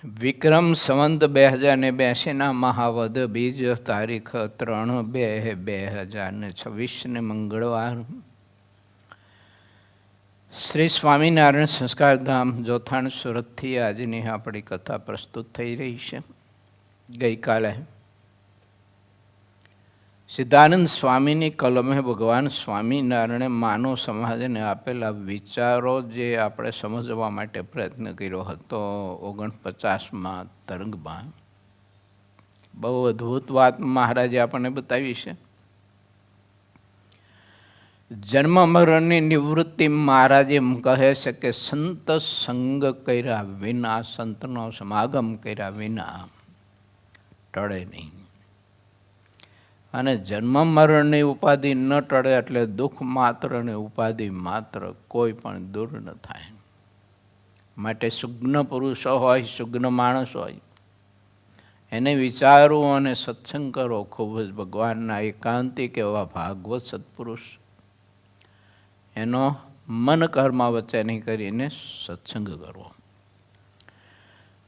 વિક્રમ સંવંત 2082 મહાવદ બીજ તારીખ 3/2/2026 મંગળવાર. શ્રી સ્વામિનારાયણ સંસ્કારધામ જોથાણ સુરતથી આજની આપણી કથા પ્રસ્તુત થઈ રહી છે. ગઈકાલે સિદ્ધાનંદ સ્વામીની કલમે ભગવાન સ્વામિનારાયણે માનવ સમાજને આપેલા વિચારો જે આપણે સમજવા માટે પ્રયત્ન કર્યો હતો 49માં તરંગમાં. બહુ અદ્ભુત વાત મહારાજે આપણને બતાવી છે. જન્મ મરણની નિવૃત્તિ મહારાજ એમ કહે છે કે સંત સંગ કર્યા વિના, સંતનો સમાગમ કર્યા વિના ટળે નહીં. અને જન્મ મરણની ઉપાધિ ન ટળે એટલે દુઃખ માત્ર અને ઉપાધિ માત્ર કોઈ પણ દૂર ન થાય. માટે સુજ્ઞ પુરુષો હોય, સુજ્ઞ માણસ હોય, એને વિચારવું અને સત્સંગ કરો. ખૂબ જ ભગવાનના એકાંતિક એવા ભાગવત સત્પુરુષ એનો મન કર્મ વચ્ચે નહીં કરીને સત્સંગ કરવો.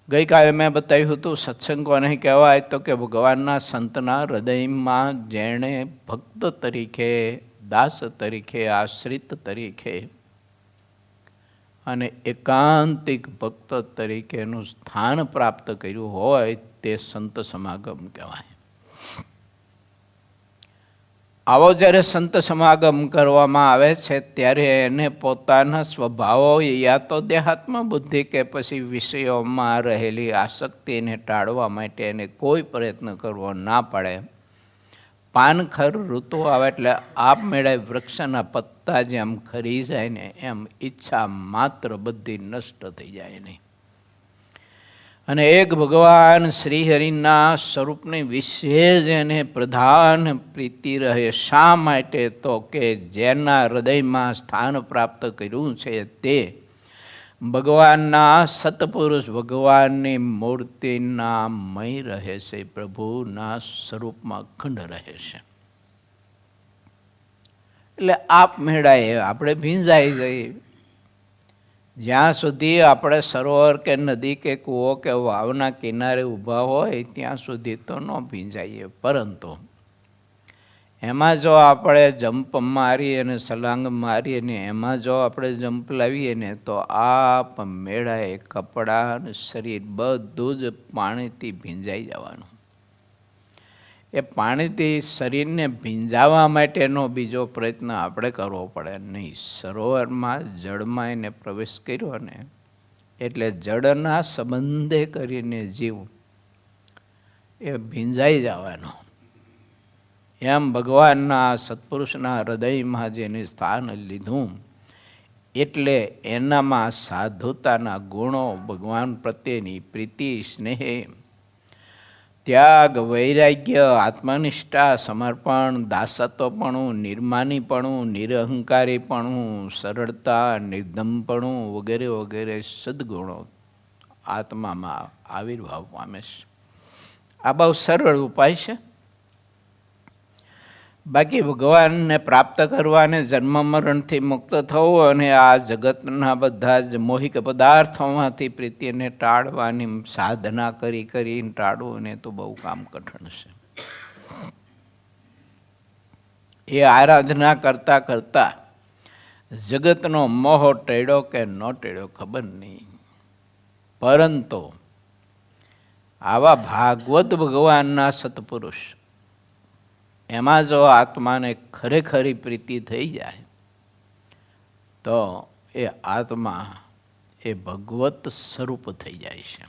ગઈકાલે મેં બતાવ્યું હતું સત્સંગ કોને કહેવાય તો કે ભગવાનના સંતના હૃદયમાં જેણે ભક્ત તરીકે, દાસ તરીકે, આશ્રિત તરીકે અને એકાંતિક ભક્ત તરીકેનું સ્થાન પ્રાપ્ત કર્યું હોય તે સંત સમાગમ કહેવાય. આવો જ્યારે સંત સમાગમ કરવામાં આવે છે ત્યારે એને પોતાના સ્વભાવો યા તો દેહાત્મ બુદ્ધિ કે પછી વિષયોમાં રહેલી આસક્તિને ટાળવા માટે એને કોઈ પ્રયત્ન કરવો ના પડે. પાનખર ઋતુ આવે એટલે આપમેળે વૃક્ષના પત્તા જેમ ખરી જાય ને એમ ઈચ્છા માત્ર બધી નષ્ટ થઈ જાય નહીં. અને એક ભગવાન શ્રીહરિના સ્વરૂપની વિશેષ એને પ્રધાન પ્રીતિ રહે. શા માટે તો કે જેના હૃદયમાં સ્થાન પ્રાપ્ત કર્યું છે તે ભગવાનના સત્પુરુષ, ભગવાનની મૂર્તિના મય રહે છે, પ્રભુના સ્વરૂપમાં અખંડ રહે છે. એટલે આપમેળાએ આપણે ભીંજાઈ જઈએ. જ્યાં સુધી આપણે સરોવર કે નદી કે કૂવો કે વાવના કિનારે ઊભા હોય ત્યાં સુધી તો ન ભીંજાઈએ. પરંતુ એમાં જો આપણે જમ્પ મારી અને સલાંગ મારી અને એમાં જો આપણે જમ્પ લાવીએ ને તો આપ મેળાએ કપડાં અને શરીર બધું જ પાણીથી ભીંજાઈ જવાનું. એ પાણીથી શરીરને ભીંજાવા માટેનો બીજો પ્રયત્ન આપણે કરવો પડે નહીં. સરોવરમાં જળમાં એને પ્રવેશ કર્યો ને એટલે જળના સંબંધે કરીને જીવ એ ભીંજાઈ જવાનો. એમ ભગવાનના સત્પુરુષના હૃદયમાં જેને સ્થાન લીધું એટલે એનામાં સાધુતાના ગુણો, ભગવાન પ્રત્યેની પ્રીતિ, સ્નેહ, ત્યાગ, વૈરાગ્ય, આત્મનિષ્ઠા, સમર્પણ, દાસત્વપણું, નિર્માનીપણું, નિરહંકારીપણું, સરળતા, નિર્ધમપણું વગેરે વગેરે સદગુણો આત્મામાં આવિર્ભાવ પામે છે. આ બહુ સરળ ઉપાય છે. બાકી ભગવાનને પ્રાપ્ત કરવાને જન્મ મરણથી મુક્ત થવું અને આ જગતના બધા જ મોહિક પદાર્થોમાંથી પ્રીતિને ટાળવાની સાધના કરીને ટાળવું ને તો બહુ કામ કઠણ છે. એ આરાધના કરતાં કરતાં જગતનો મોહ ટેડ્યો કે ન ટેડ્યો ખબર નહીં. પરંતુ આવા ભાગવત ભગવાનના સત્પુરુષ એમાં જો આત્માને ખરેખરી પ્રીતિ થઈ જાય તો એ આત્મા એ ભગવત સ્વરૂપ થઈ જાય છે.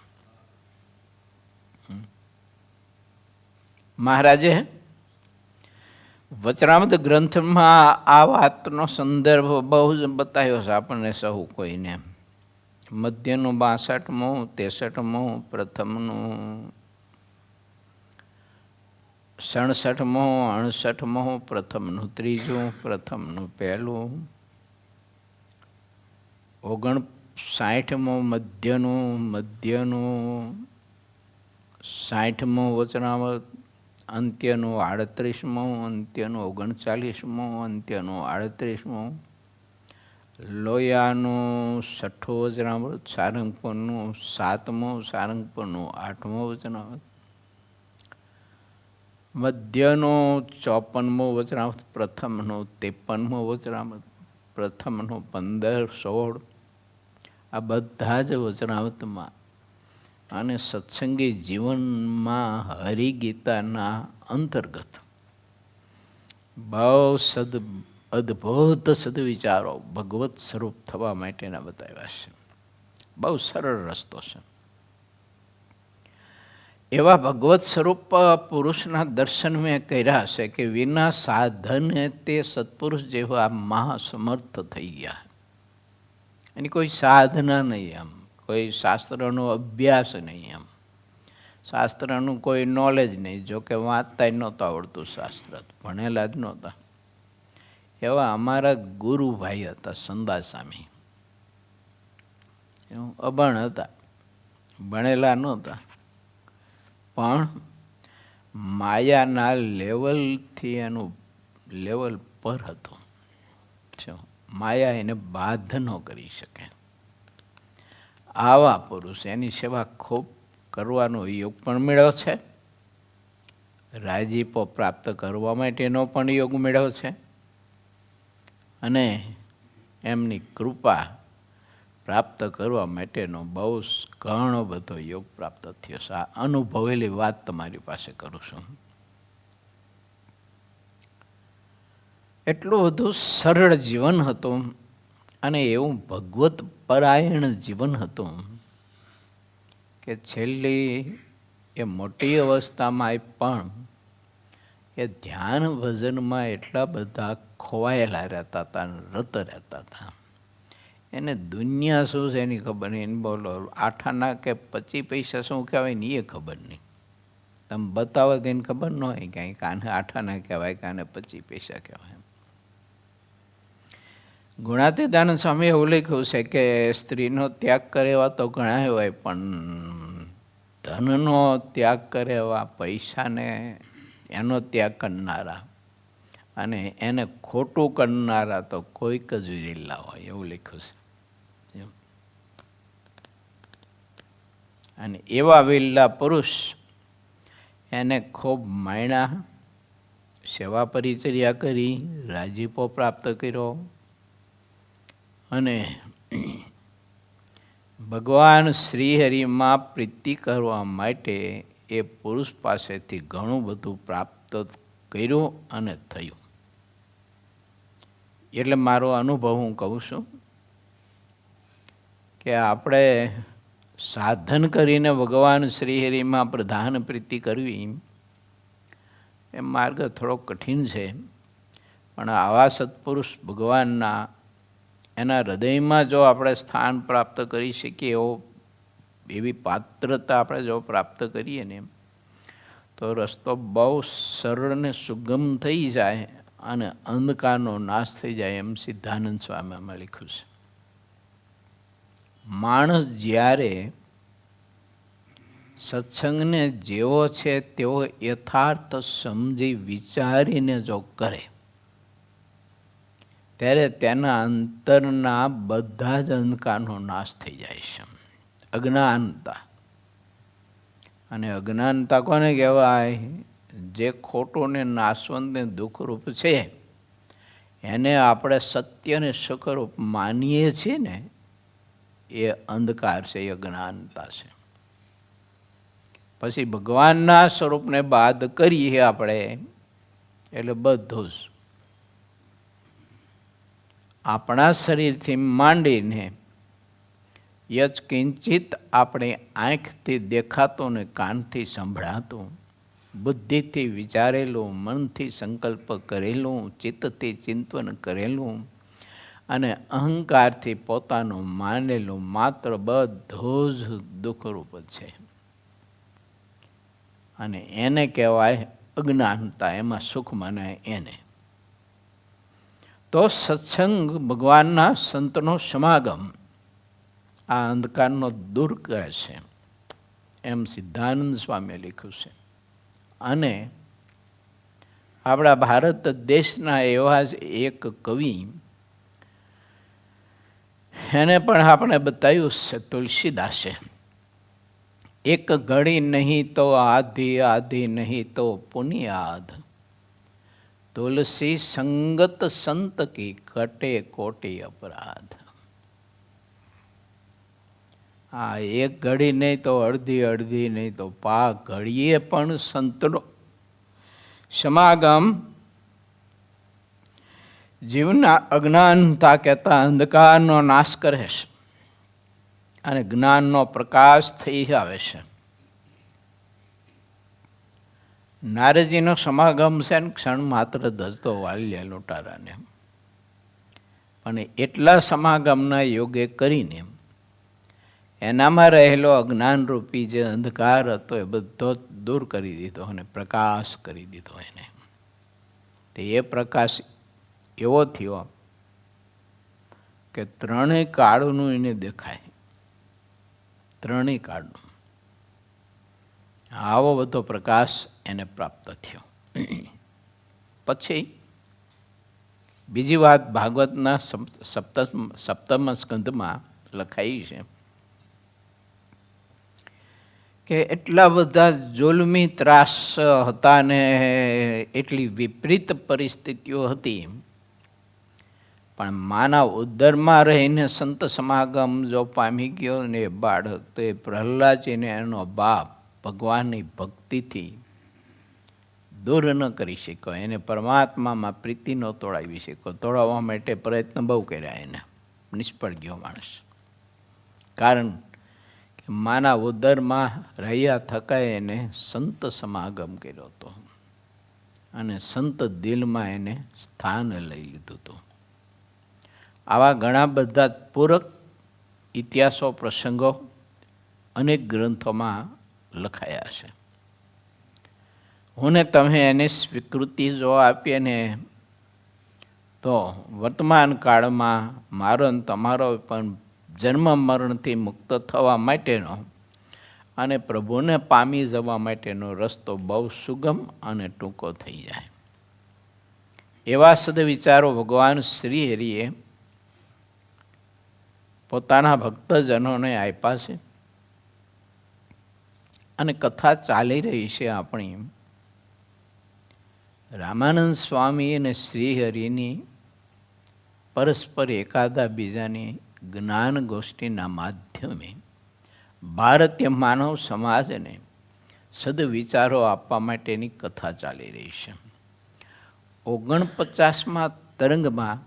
મહારાજે વચનામૃત ગ્રંથમાં આ વાતનો સંદર્ભ બહુ જ બતાવ્યો છે આપણને સહુ કોઈને. મધ્યનું 62મું, 63મું, પ્રથમનું 67મું, 68મું, પ્રથમનું 3જું, પ્રથમનું 1લું, 59મું મધ્યનું 60મું વચનામૃત, અંત્યનું 38મું, અંત્યનું 39મું, અંત્યનું 38મું લોયાનું 6ઠું વચનામૃત, સારંગપુરનું 7મું, સારંગપુરનું 8મું વચનામૃત, મધ્યનું 54મું વચનામૃત, પ્રથમનું 53મું વચનામૃત, પ્રથમનું 15, 16, આ બધા જ વચનામૃતમાં અને સત્સંગી જીવનમાં હરિગીતાના અંતર્ગત બહુ અદ્ભુત સદવિચારો ભગવત સ્વરૂપ થવા માટેના બતાવ્યા છે. બહુ સરળ રસ્તો છે. એવા ભગવત સ્વરૂપ પુરુષના દર્શન મેં કર્યા છે કે વિના સાધને તે સત્પુરુષ જેવા મહાસમર્થ થઈ ગયા. એની કોઈ સાધના નહીં, એમ કોઈ શાસ્ત્રનો અભ્યાસ નહીં, એમ શાસ્ત્રનું કોઈ નોલેજ નહીં. જોકે વાંચતા જ નહોતું આવડતું, શાસ્ત્ર ભણેલા જ નહોતા. એવા અમારા ગુરુભાઈ હતા સંદાસ્વામી. અભણ હતા, ભણેલા નહોતા, પણ માયાના લેવલથી એનું લેવલ પર હતું. માયા એને બાધ ન કરી શકે. આવા પુરુષ એની સેવા ખૂબ કરવાનો યોગ પણ મેળવ્યો છે, રાજીપો પ્રાપ્ત કરવા માટેનો પણ યોગ મેળવ્યો છે, અને એમની કૃપા પ્રાપ્ત કરવા માટેનો બહુ ઘણો બધો યોગ પ્રાપ્ત થયો છે. આ અનુભવેલી વાત તમારી પાસે કરું છું. એટલું બધું સરળ જીવન હતું અને એવું ભગવત પરાયણ જીવન હતું કે છેલ્લી એ મોટી અવસ્થામાં પણ એ ધ્યાન ભજનમાં એટલા બધા ખોવાયેલા રહેતા હતા, રત રહેતા હતા. એને દુનિયા શું છે એની ખબર નહીં. એને બોલો 8 આના કે 25 પૈસા શું કહેવાય ને એ ખબર નહીં. તમે બતાવો તો એને ખબર ન હોય કાંઈ કે આને 8 આના કહેવાય કે આને 25 પૈસા કહેવાય. ગુણાતીતાનંદ સ્વામી એવું લખ્યું છે કે સ્ત્રીનો ત્યાગ કરે એવા તો ઘણા હોય, પણ ધનનો ત્યાગ કરે એવા, પૈસાને એનો ત્યાગ કરનારા અને એને ખોટું કરનારા તો કોઈક જ વિરેલા હોય, એવું લખ્યું છે. અને એવા વિરલા પુરુષ એને ખૂબ માણ્યા, સેવા પરિચર્યા કરી, રાજીપો પ્રાપ્ત કર્યો અને ભગવાન શ્રીહરિમાં પ્રીતિ કરવા માટે એ પુરુષ પાસેથી ઘણું બધું પ્રાપ્ત કર્યું અને થયું. એટલે મારો અનુભવ હું કહું છું કે આપણે સાધન કરીને ભગવાન શ્રીહરિમાં પ્રધાન પ્રીતિ કરવી એ માર્ગ થોડો કઠિન છે, પણ આવા સત્પુરુષ ભગવાનના એના હૃદયમાં જો આપણે સ્થાન પ્રાપ્ત કરી શકીએ, એવી પાત્રતા આપણે જો પ્રાપ્ત કરીએ ને, તો રસ્તો બહુ સરળ ને સુગમ થઈ જાય અને અંધકારનો નાશ થઈ જાય, એમ સિદ્ધાનંદ સ્વામીમાં લખ્યું છે. માણસ જ્યારે સત્સંગને જેવો છે તેવો યથાર્થ સમજી વિચારીને જો કરે, ત્યારે તેના અંતરના બધા જ અંધકારનો નાશ થઈ જાય છે. અજ્ઞાનતા, અને અજ્ઞાનતા કોને કહેવાય? જે ખોટું ને નાશવંત ને દુઃખરૂપ છે એને આપણે સત્ય ને સુખરૂપ માનીએ છીએ ને, એ અંધકાર છે, એ અજ્ઞાનતા છે. પછી ભગવાનના સ્વરૂપને બાદ કરીએ આપણે એટલે બધું જ આપણા શરીરથી માંડીને યજ કિંચિત આપણે આંખથી દેખાતું ને કાનથી સંભળાતું, બુદ્ધિથી વિચારેલું, મનથી સંકલ્પ કરેલું, ચિત્તથી ચિંતન કરેલું અને અહંકારથી પોતાનું માનેલું માત્ર બધું જ દુઃખરૂપ છે. અને એને કહેવાય અજ્ઞાનતા, એમાં સુખ મનાય એને. તો સત્સંગ, ભગવાનના સંતનો સમાગમ આ અંધકારનો દૂર કરે છે, એમ સિદ્ધાનંદ સ્વામીએ લખ્યું છે. અને આપણા ભારત દેશના એવા જ એક કવિ એને પણ આપણે બતાવ્યું છે તુલસીદાસે, એક ઘડી નહીં તો આધી, આધી નહીં તો પુનિયાદ, તુલસી સંગત સંત કી કટે કોટી અપરાધ. હા, એક ઘડી નહીં તો અડધી, અડધી નહીં તો પા ઘડીએ પણ સંતનો સમાગમ જીવના અજ્ઞાનતા કહેતા અંધકારનો નાશ કરે છે અને જ્ઞાનનો પ્રકાશ થઈ આવે છે. નારદજીનો સમાગમ છે ને ક્ષણ માત્ર ધરતો વાલ્યા લોટારાને, પણ એટલા સમાગમના યોગે કરીને એનામાં રહેલો અજ્ઞાનરૂપી જે અંધકાર હતો એ બધો દૂર કરી દીધો અને પ્રકાશ કરી દીધો એને. તે એ પ્રકાશ એવો થયો કે ત્રણેય કાળનું એને દેખાય, ત્રણેય કાળનું. આવો બધો પ્રકાશ એને પ્રાપ્ત થયો. પછી બીજી વાત ભાગવતના સપ્તમ સ્કંધમાં લખાઈ છે કે એટલા બધા જુલ્મી ત્રાસ હતા ને એટલી વિપરીત પરિસ્થિતિઓ હતી, પણ માના ઉદરમાં રહીને સંત સમાગમ જો પામી ગયો ને એ બાળક, તો એ પ્રહલાદજીને એનો બાપ ભગવાનની ભક્તિથી દૂર ન કરી શક્યો. એને પરમાત્મામાં પ્રીતિ ન તોડાવી શક્યો. તોડાવવા માટે પ્રયત્ન બહુ કર્યા, એને નિષ્ફળ ગયો માણસ. કારણ કે માના ઉદરમાં રહ્યા થકાય એને સંત સમાગમ કર્યો હતો અને સંત દિલમાં એને સ્થાન લઈ લીધું હતું. આવા ઘણા બધા પૂરક ઇતિહાસો, પ્રસંગો અનેક ગ્રંથોમાં લખાયા છે. હું ને તમે એની સ્વીકૃતિ જો આપીએ ને તો વર્તમાન કાળમાં મારો ને તમારો પણ જન્મ મરણથી મુક્ત થવા માટેનો અને પ્રભુને પામી જવા માટેનો રસ્તો બહુ સુગમ અને ટૂંકો થઈ જાય. એવા સદવિચારો ભગવાન શ્રી હરિએ પોતાના ભક્તજનોને આપ્યા છે અને કથા ચાલી રહી છે આપણી રામાનંદ સ્વામી અને શ્રીહરિની પરસ્પર એકાદા બીજાની જ્ઞાન ગોષ્ઠીના માધ્યમે ભારતીય માનવ સમાજને સદવિચારો આપવા માટેની કથા ચાલી રહી છે. 49મા તરંગમાં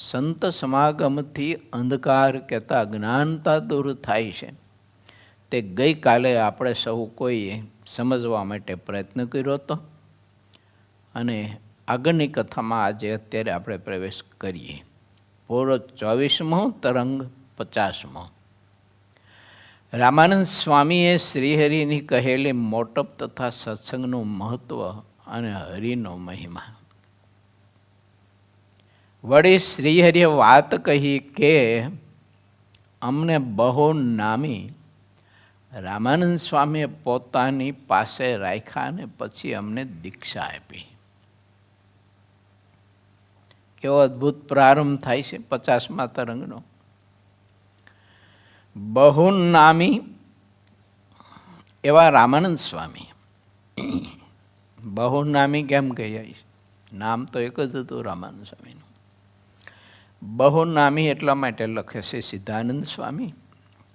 સંત સમાગમથી અંધકાર કહેતા જ્ઞાનતા દૂર થાય છે. તે ગઈકાલે આપણે સૌ કોઈએ સમજવા માટે પ્રયત્ન કર્યો હતો અને આગળની કથામાં આજે અત્યારે આપણે પ્રવેશ કરીએ. પૂરો 24મો તરંગ 50મો. રામાનંદ સ્વામીએ શ્રીહરિની કહેલી મોટપ તથા સત્સંગનું મહત્વ અને હરિનો મહિમા. વળી શ્રીહરિએ વાત કહી કે અમને બહુ નામી રામાનંદ સ્વામીએ પોતાની પાસે રાખ્યા અને પછી અમને દીક્ષા આપી. કેવો અદ્ભુત પ્રારંભ થાય છે 50મા તરંગનો. બહુ નામી એવા રામાનંદ સ્વામી. બહુ નામી કેમ કહીએ? નામ તો એક જ હતું રામાનંદ સ્વામીનું. બહુ નામી એટલા માટે લખે છે સિદ્ધાનંદ સ્વામી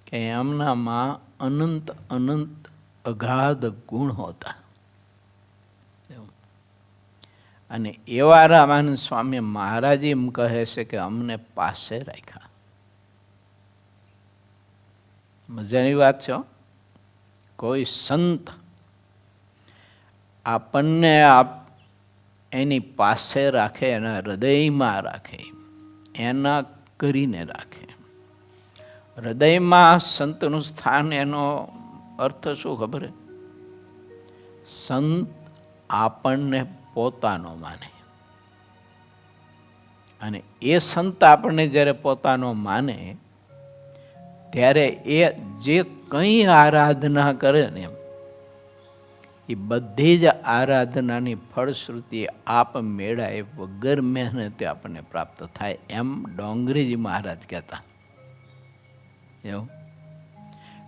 કે એમનામાં અનંત અનંત અગાધ ગુણ હોતા. અને એવા રામાનંદ સ્વામી મહારાજ એમ કહે છે કે અમને પાસે રાખ્યા. મજાની વાત છે. કોઈ સંત આપણને એની પાસે રાખે, એના હૃદયમાં રાખે, એના કરીને રાખે. હૃદયમાં સંતનું સ્થાન, એનો અર્થ શું ખબર? સંત આપણને પોતાનો માને અને એ સંત આપણને જ્યારે પોતાનો માને ત્યારે એ જે કંઈ આરાધના કરે ને એ બધી જ આરાધનાની ફળશ્રુતિ આપ મેળાએ વગર મહેનતે આપણને પ્રાપ્ત થાય, એમ ડોંગરીજી મહારાજ કહેતા. એવું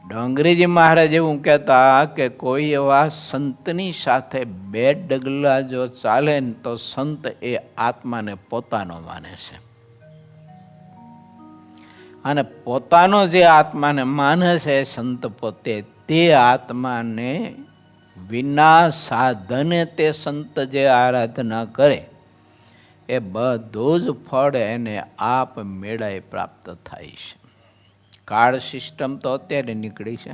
ડોંગરીજી મહારાજ એવું કહેતા કે કોઈ એવા સંતની સાથે બે ડગલા જો ચાલે ને તો સંત એ આત્માને પોતાનો માને છે, અને પોતાનો જે આત્માને માને છે સંત પોતે, તે આત્માને વિના સાધને તે સંત જે આરાધના કરે એ બધું જ ફળ એને આપ મેળાએ પ્રાપ્ત થાય છે. કાર્ડ સિસ્ટમ તો અત્યારે નીકળી છે,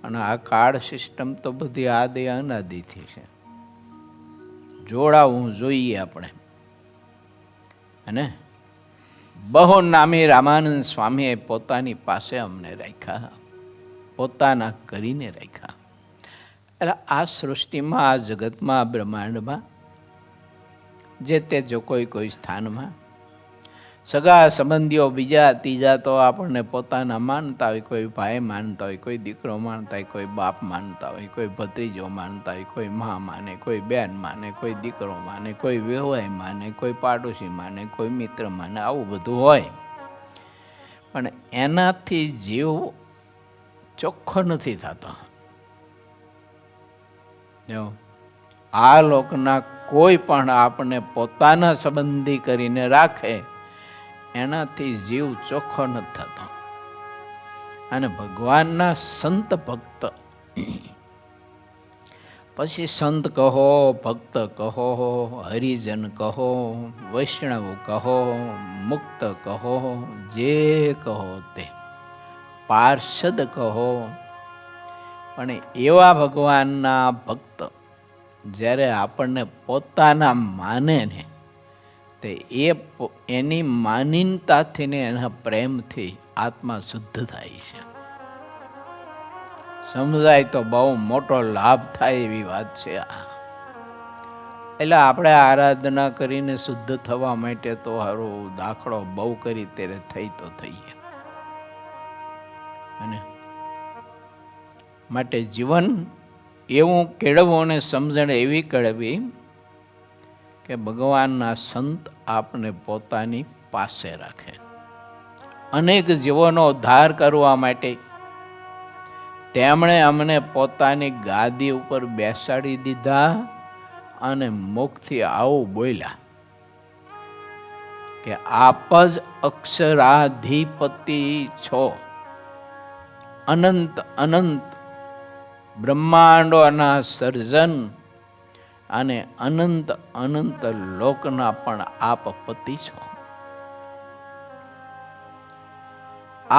અને આ કાર્ડ સિસ્ટમ તો બધી આદિ અનાદિથી છે. જોડાવું જોઈએ આપણે. અને બહુ નામી રામાનંદ સ્વામીએ પોતાની પાસે અમને રાખ્યા, પોતાના કરીને રાખ્યા. એટલે આ સૃષ્ટિમાં, આ જગતમાં, આ બ્રહ્માંડમાં જે તે જો કોઈ સ્થાનમાં સગા સંબંધીઓ બીજા ત્રીજા તો આપણને પોતાના માનતા હોય. કોઈ ભાઈ માનતા હોય, કોઈ દીકરો માનતા હોય, કોઈ બાપ માનતા હોય, કોઈ ભત્રીજો માનતા હોય, કોઈ મા માને, કોઈ બેન માને, કોઈ દીકરો માને, કોઈ વ્યવહાય માને, કોઈ પાડોશી માને, કોઈ મિત્ર માને, આવું બધું હોય. પણ એનાથી જીવ ચોખ્ખો નથી થતો. આ લોકના કોઈ પણ આપણને પોતાના સંબંધી કરીને રાખે એનાથી જીવ ચોખ્ખો નથી થતો. અને ભગવાનના સંત ભક્ત, પછી સંત કહો, ભક્ત કહો, હરિજન કહો, વૈષ્ણવ કહો, મુક્ત કહો, જે કહો તે, પાર્ષદ કહો, પણ એવા ભગવાનના ભક્ત જ્યારે આપણને પોતાના માને ને, તે એની માનીનતાથી ને એના પ્રેમથી આત્મા શુદ્ધ થાય છે. સમજાય તો બહુ મોટો લાભ થાય એવી વાત છે આ. એટલે આપણે આરાધના કરીને શુદ્ધ થવા માટે તો હારો દાખલો બહુ કરી ત્યારે થઈ તો થઈએ. અને માટે જીવન એવું કેળવવું અને સમજણ એવી કેળવી કે ભગવાનના સંત આપને પોતાની પાસે રાખે. અનેક જીવોનો ઉદ્ધાર કરવા માટે તેમણે અમને પોતાની ગાદી ઉપર બેસાડી દીધા અને મુખથી આવું બોલ્યા કે આપ જ અક્ષરાધિપતિ છો. અનંત અનંત બ્રહ્માંડોના સર્જન અને અનંત અનંત લોકના પણ આપ પતિ છો.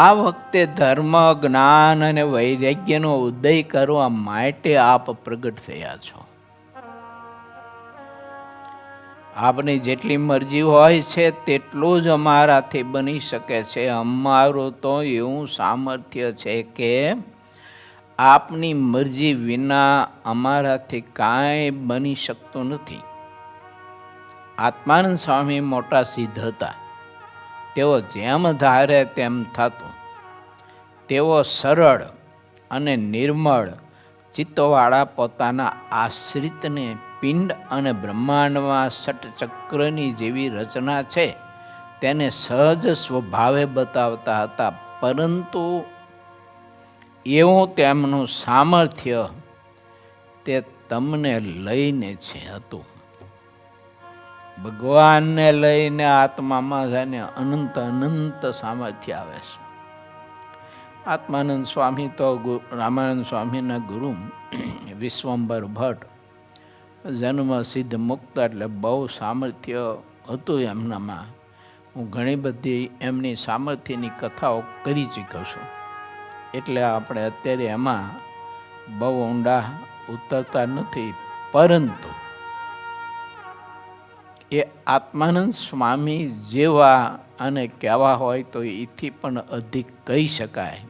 આ વખતે ધર્મ, જ્ઞાન અને વૈરાગ્યનો ઉદય કરવા માટે આપ પ્રગટ થયા છો. આપની જેટલી મરજી હોય છે તેટલું જ અમારાથી બની શકે છે. અમારું તો એવું સામર્થ્ય છે કે આપની મરજી વિના અમારાથી કાંઈ બની શકતું નથી. આત્માનંદ સ્વામી મોટા સિદ્ધ હતા. તેઓ જેમ ધારે તેમ થતું. તેઓ સરળ અને નિર્મળ ચિત્તવાળા પોતાના આશ્રિતને પિંડ અને બ્રહ્માંડમાં ષટચક્રની જેવી રચના છે તેને સહજ સ્વભાવે બતાવતા હતા. પરંતુ એવું તેમનું સામર્થ્ય તે તમને લઈને છે હતું. ભગવાનને લઈને આત્મામાં જઈને અનંત અનંત સામર્થ્ય આવે છે. આત્માનંદ સ્વામી તો રામાનંદ સ્વામીના ગુરુ વિશ્વંભર ભટ્ટ જન્મ સિદ્ધ મુક્ત, એટલે બહુ સામર્થ્ય હતું એમનામાં. હું ઘણી બધી એમની સામર્થ્યની કથાઓ કરી ચૂક્યો છું, એટલે આપણે અત્યારે એમાં બહુ ઊંડા ઉતરતા નથી. પરંતુ એ આત્માનંદ સ્વામી જેવા અને કહેવા હોય તો એથી પણ અધિક કહી શકાય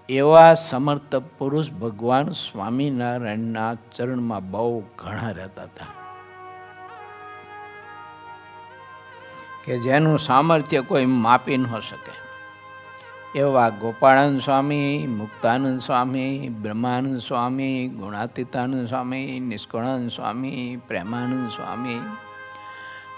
એવા સમર્થ પુરુષ ભગવાન સ્વામિનારાયણના ચરણમાં બહુ ઘણા રહેતા હતા, કે જેનું સામર્થ્ય કોઈ માપી ન શકે. એવા ગોપાળાનંદ સ્વામી, મુક્તાનંદ સ્વામી, બ્રહ્માનંદ સ્વામી, ગુણાતીતાનંદ સ્વામી, નિષ્કળાનંદ સ્વામી, પ્રેમાનંદ સ્વામી,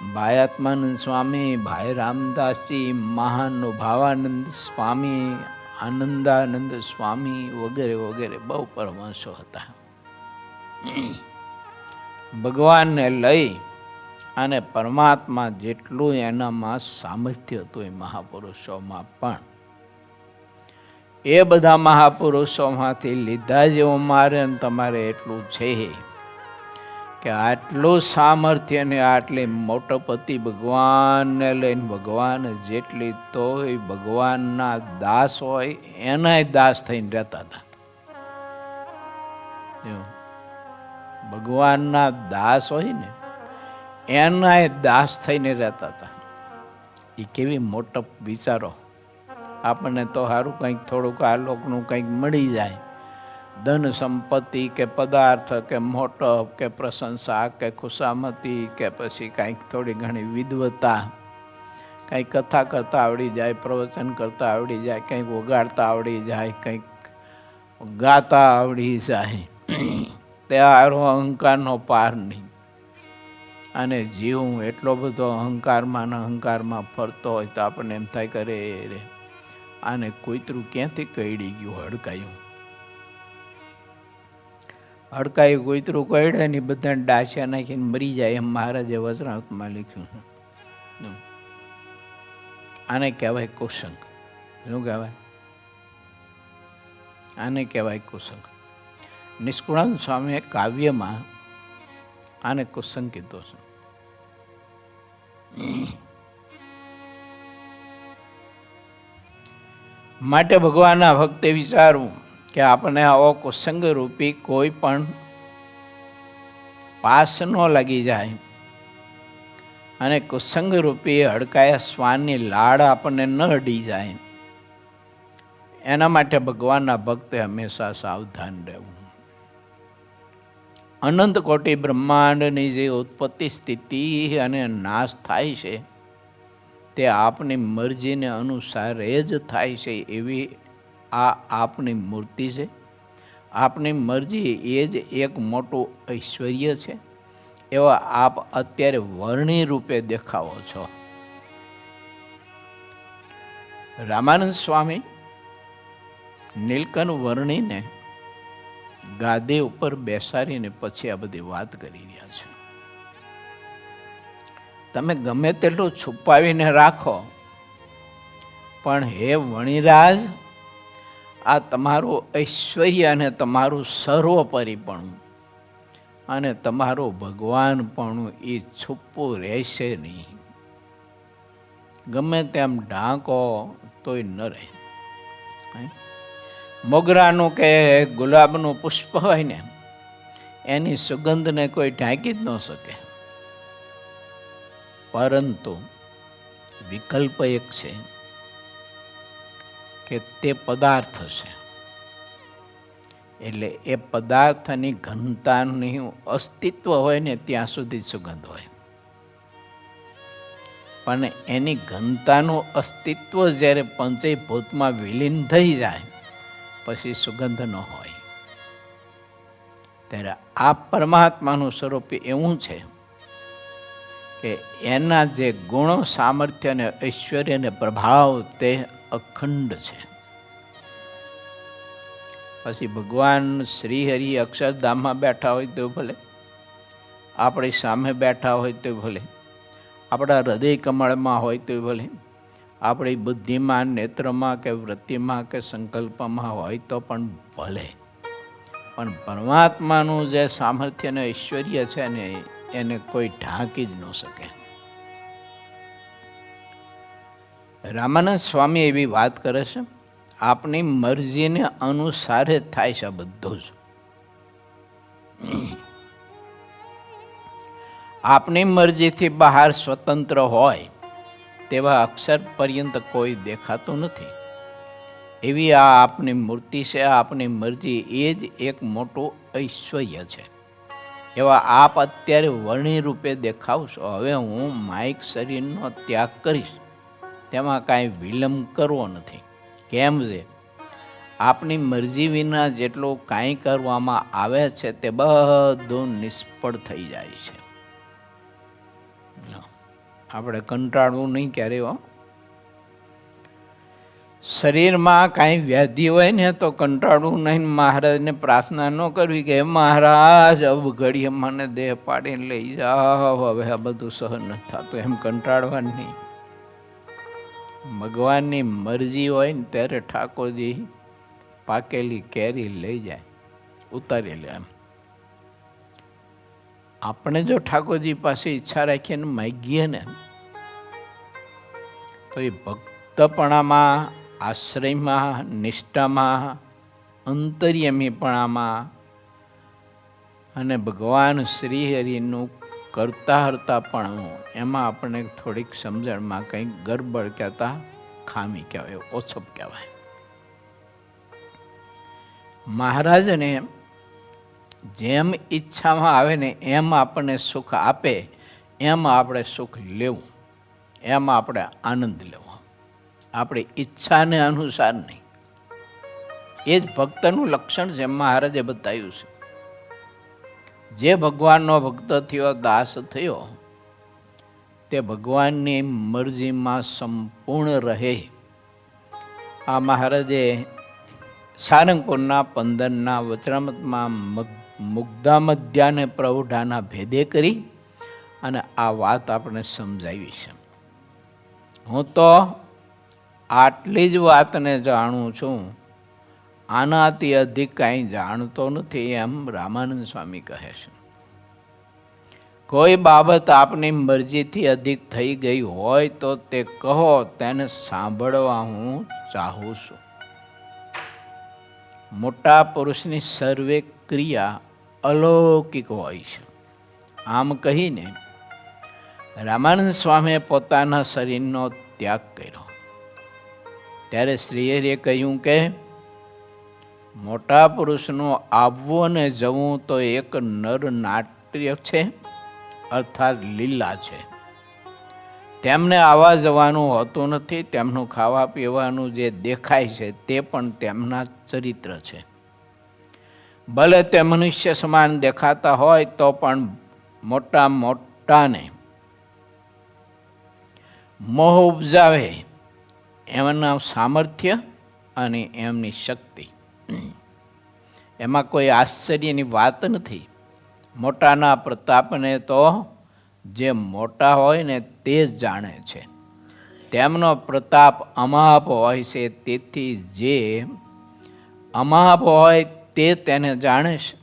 ભાઈ આત્માનંદ સ્વામી, ભાઈ રામદાસજી, મહાનુભાવાનંદ સ્વામી, આનંદાનંદ સ્વામી વગેરે વગેરે બહુ પરમહંસો હતા. ભગવાનને લઈ અને પરમાત્મા જેટલું એનામાં સામર્થ્ય હતું એ મહાપુરુષોમાં પણ, એ બધા મહાપુરુષોમાંથી લીધા જેવું મારે અને તમારે એટલું છે કે આટલું સામર્થ્ય ને આટલી મોટપતિ ભગવાનને લઈને ભગવાન જેટલી તોય ભગવાનના દાસ હોય એનાય દાસ થઈને રહેતા હતા. ભગવાનના દાસ હોય ને એનાય દાસ થઈને રહેતા હતા. એ કેવી મોટપ વિચારો. આપણને તો સારું કંઈક થોડુંક આ લોકનું કંઈક મળી જાય, ધન સંપત્તિ કે પદાર્થ કે મોટપ કે પ્રશંસા કે ખુશામતી કે પછી કંઈક થોડી ઘણી વિદ્વતા, કંઈક કથા કરતા આવડી જાય, પ્રવચન કરતા આવડી જાય, કંઈક વગાડતા આવડી જાય, કંઈક ગાતા આવડી જાય, ત્યારે અહંકારનો પાર નહીં. અને જીવ એટલો બધો અહંકારમાં ફરતો હોય તો આપણને એમ થાય કરે રે આને કૂતરું ક્યાંથી કઈડી ગયું, હડકાયું કૂતરું કઈડે ને બધાને ડાસ્યા નાખીને મરી જાય, એમ મહારાજે વચનામૃતમાં લખ્યું છે. આને કહેવાય કુસંગ. શું કહેવાય? આને કહેવાય કુસંગ. નિષ્કુળાનંદ સ્વામીએ કાવ્યમાં આને કુસંગ કીધો છે. માટે ભગવાનના ભક્તે વિચારવું કે આપણને આવો કુસંગ રૂપી કોઈ પણ પાસ ન લાગી જાય અને કુસંગ રૂપી હડકાયા શ્વાનની લાડ આપણને ન અડી જાય, એના માટે ભગવાનના ભક્તે હંમેશા સાવધાન રહેવું. અનંત કોટી બ્રહ્માંડની જે ઉત્પત્તિ, સ્થિતિ અને નાશ થાય છે તે આપની મરજીને અનુસારે જ થાય છે. એવી આ આપની મૂર્તિ છે. આપની મરજી એ જ એક મોટું ઐશ્વર્ય છે. એવા આપ અત્યારે વર્ણી રૂપે દેખાવો છો. રામાનંદ સ્વામી નીલકંઠ વર્ણીને ગાદી ઉપર બેસાડીને પછી આ બધી વાત કરી રહ્યા છે. તમે ગમે તેટલું છુપાવીને રાખો પણ હે વણિરાજ, આ તમારું ઐશ્વર્ય અને તમારું સર્વોપરીપણું અને તમારું ભગવાનપણું એ છુપું રહેશે નહીં. ગમે તેમ ઢાંકો તોય ન રહે. મોગરાનું કે ગુલાબનું પુષ્પ હોય ને એની સુગંધને કોઈ ઢાંકી જ ન શકે. પરંતુ વિકલ્પ એક છે કે તે પદાર્થ છે, એટલે એ પદાર્થની ઘનતાનું અસ્તિત્વ હોય ને ત્યાં સુધી સુગંધ હોય, પણ એની ઘનતાનું અસ્તિત્વ જ્યારે પંચભૂતમાં વિલીન થઈ જાય પછી સુગંધ ન હોય. ત્યારે આ પરમાત્માનું સ્વરૂપ એવું છે કે એના જે ગુણો, સામર્થ્ય અને ઐશ્વર્ય અને પ્રભાવ તે અખંડ છે. પછી ભગવાન શ્રી હરિ અક્ષરધામમાં બેઠા હોય તો ભલે, આપણી સામે બેઠા હોય તો ભલે, આપણા હૃદય કમળમાં હોય તો ભલે, આપણી બુદ્ધિમાં, નેત્રમાં કે વૃત્તિમાં કે સંકલ્પમાં હોય તો પણ ભલે, પણ પરમાત્માનું જે સામર્થ્ય અને ઐશ્વર્ય છે ને એને કોઈ ઢાંકી જ ન શકે. રામાનંદ સ્વામી એવી વાત કરે છે, આપની મરજીને અનુસારે જ થાય છે બધું જ. આપની મરજીથી બહાર સ્વતંત્ર હોય તેવા અક્ષર પર્યંત કોઈ દેખાતું નથી. એવી આ આપની મૂર્તિ છે. આપની મરજી એ જ એક મોટું ઐશ્વર્ય છે. એવા આપ અત્યારે વર્ણી રૂપે દેખાવશો. હવે હું માઇક શરીરનો ત્યાગ કરીશ તેમાં કાંઈ વિલંબ કરવો નથી. કેમ છે? આપની મરજી વિના જેટલું કાંઈ કરવામાં આવે છે તે બધું નિષ્ફળ થઈ જાય છે. આપણે કંટાળવું નહીં ક્યારેય હો. શરીરમાં કાંઈ વ્યાધિ હોય ને તો કંટાળવું નહીં. મહારાજને પ્રાર્થના ન કરવી કે મહારાજ અબ ઘડીએ મને દેહ પાડીને લઈ જાઓ, હવે આ બધું સહન નથી થતું, એમ કંટાળવા નહીં. ભગવાનની મરજી હોય ને ત્યારે ઠાકોરજી પાકેલી કેરી લઈ જાય, ઉતારી લે. એમ આપણે જો ઠાકોરજી પાસે ઈચ્છા રાખીને માગીએ ને તો એ ભક્તપણામાં, આશ્રયમાં, નિષ્ઠામાં, અંતર્યમીપણામાં અને ભગવાન શ્રી હરિનું કરતા હરતા પણ એમાં આપણને થોડીક સમજણમાં કંઈક ગડબડ કહેતા ખામી કહેવાય, ઓછપ કહેવાય. મહારાજને જેમ ઈચ્છામાં આવે ને એમ આપણને સુખ આપે, એમ આપણે સુખ લેવું, એમ આપણે આનંદ લેવો, આપણી ઈચ્છાને અનુસાર નહીં. એ જ ભક્તનું લક્ષણ છે, મહારાજે બતાવ્યું છે. જે ભગવાનનો ભક્ત થયો, દાસ થયો, તે ભગવાનની મરજીમાં સંપૂર્ણ રહે. આ મહારાજે સારંગપુરના 15ના વચનામૃતમાં મુગ્ધામધ્યાને પ્રૌઢાના ભેદે કરી અને આ વાત આપણે સમજાવી છે. હું તો આટલી જ વાતને જાણું છું, આનાથી અધિક કાંઈ જાણતો નથી, એમ રામાનંદ સ્વામી કહે છે. કોઈ બાબત આપની મરજીથી અધિક થઈ ગઈ હોય તો તે કહો, તેને સાંભળવા હું ચાહું છું. મોટા પુરુષની સર્વે ક્રિયા અલૌકિક હોય છે. આમ કહીને રામાનંદ સ્વામીએ પોતાના શરીરનો ત્યાગ કર્યો. ત્યારે શ્રીહરિએ કહ્યું કે મોટા પુરુષનું આવવું અને જવું તો એક નર નાટ્ય છે, અર્થાત લીલા છે. તેમને આવવા જવાનું હોતું નથી. તેમનું ખાવા પીવાનું જે દેખાય છે તે પણ તેમના ચરિત્ર છે. ભલે તે મનુષ્ય સમાન દેખાતા હોય તો પણ મોટાને મોહ ઉપજાવે એમના સામર્થ્ય અને એમની શક્તિ, એમાં કોઈ આશ્ચર્યની વાત નથી. મોટાના પ્રતાપને તો જે મોટા હોય ને તે જ જાણે છે. તેમનો પ્રતાપ અમાપ હોય છે, તેથી જે અમાપ હોય તે તેને જાણે છે.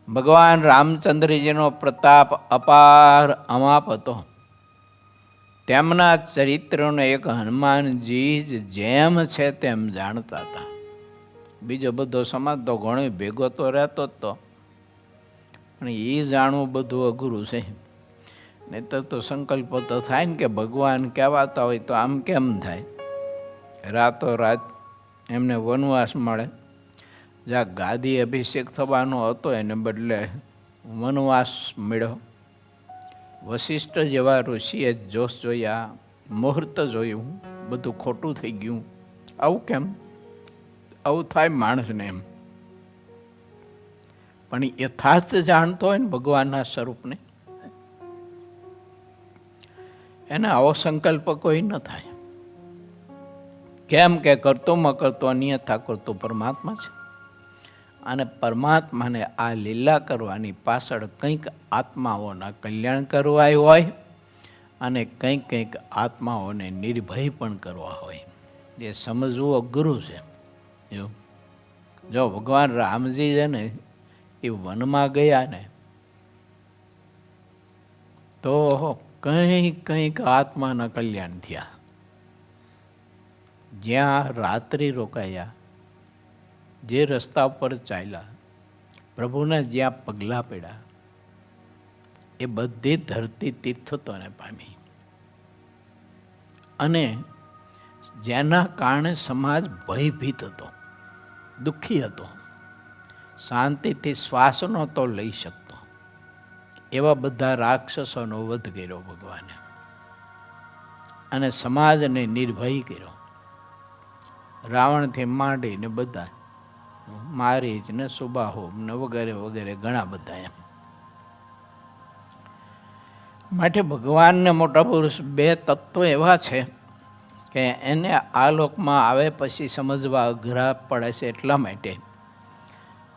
ભગવાન રામચંદ્રજીનો પ્રતાપ અપાર અમાપ હતો. તેમના ચરિત્રનો એક હનુમાનજી જ જેમ છે તેમ જાણતા હતા. બીજો બધો સમાજ તો ઘણો ભેગો તો રહેતો જ તો, પણ એ જાણવું બધું અઘરું છે. નહીંતર તો સંકલ્પ તો થાય ને કે ભગવાન કહેવાતા હોય તો આમ કેમ થાય? રાતોરાત એમને વનવાસ મળે. જ્યાં ગાદી અભિષેક થવાનો હતો એને બદલે વનવાસ મળ્યો. વશિષ્ઠ જેવા ઋષિએ જોશ જોયા, મુહૂર્ત જોયું, બધું ખોટું થઈ ગયું. આવું કેમ? આવું થાય માણસને એમ. પણ યથાર્થ જાણતો હોય ને ભગવાનના સ્વરૂપને, એને આવો સંકલ્પ કોઈ ન થાય. કેમ કે કરતોમાં કરતો અન્યથા કરતો પરમાત્મા છે. અને પરમાત્માને આ લીલા કરવાની પાછળ કંઈક આત્માઓના કલ્યાણ કરવા હોય અને કંઈક આત્માઓને નિર્ભય પણ કરવા હોય. એ સમજવું અઘરું છે. જો ભગવાન રામજી છે ને એ વનમાં ગયા ને તો કંઈક આત્માના કલ્યાણ થયા. જ્યાં રાત્રિ રોકાયા, જે રસ્તા પર ચાલ્યા, પ્રભુને જ્યાં પગલાં પડ્યા, એ બધી ધરતી તીર્થોને પામી. અને જેના કારણે સમાજ ભયભીત હતો, દુઃખી હતો, શાંતિથી શ્વાસ નહોતો લઈ શકતો, એવા બધા રાક્ષસોનો વધ કર્યો ભગવાને. અને સમાજને નિર્ભય કર્યો. રાવણથી માંડીને બધા, મારીચ ને સુબાહુ ને વગેરે વગેરે ઘણા બધા. એમ માટે ભગવાન ને મોટા પુરુષ બે તત્વો એવા છે કે એને આ લોકમાં આવે પછી સમજવા અઘરા પડે છે, એટલા માટે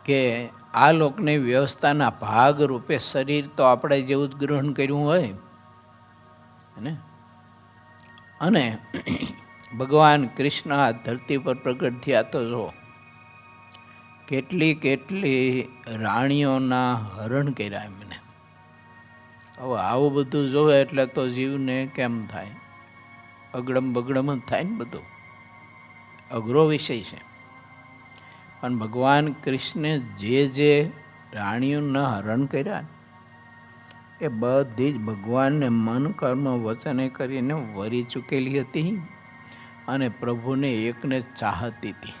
કે આ લોકની વ્યવસ્થાના ભાગ રૂપે શરીર તો આપણે જેવું જ ગ્રહણ કર્યું હોય ને. અને ભગવાન કૃષ્ણ આ ધરતી પર પ્રગટ થયા તો જો કેટલી કેટલી રાણીઓના હરણ કર્યા એમને. હવે આવું બધું જોવે એટલે તો જીવને કેમ થાય, અગડમ બગડમ જ થાય ને, બધું અઘરો વિષય છે. પણ ભગવાન કૃષ્ણે જે રાણીઓના હરણ કર્યા એ બધી જ ભગવાનને મન કર્મ વચને કરીને વરી ચૂકેલી હતી અને પ્રભુને એકને ચાહતી હતી.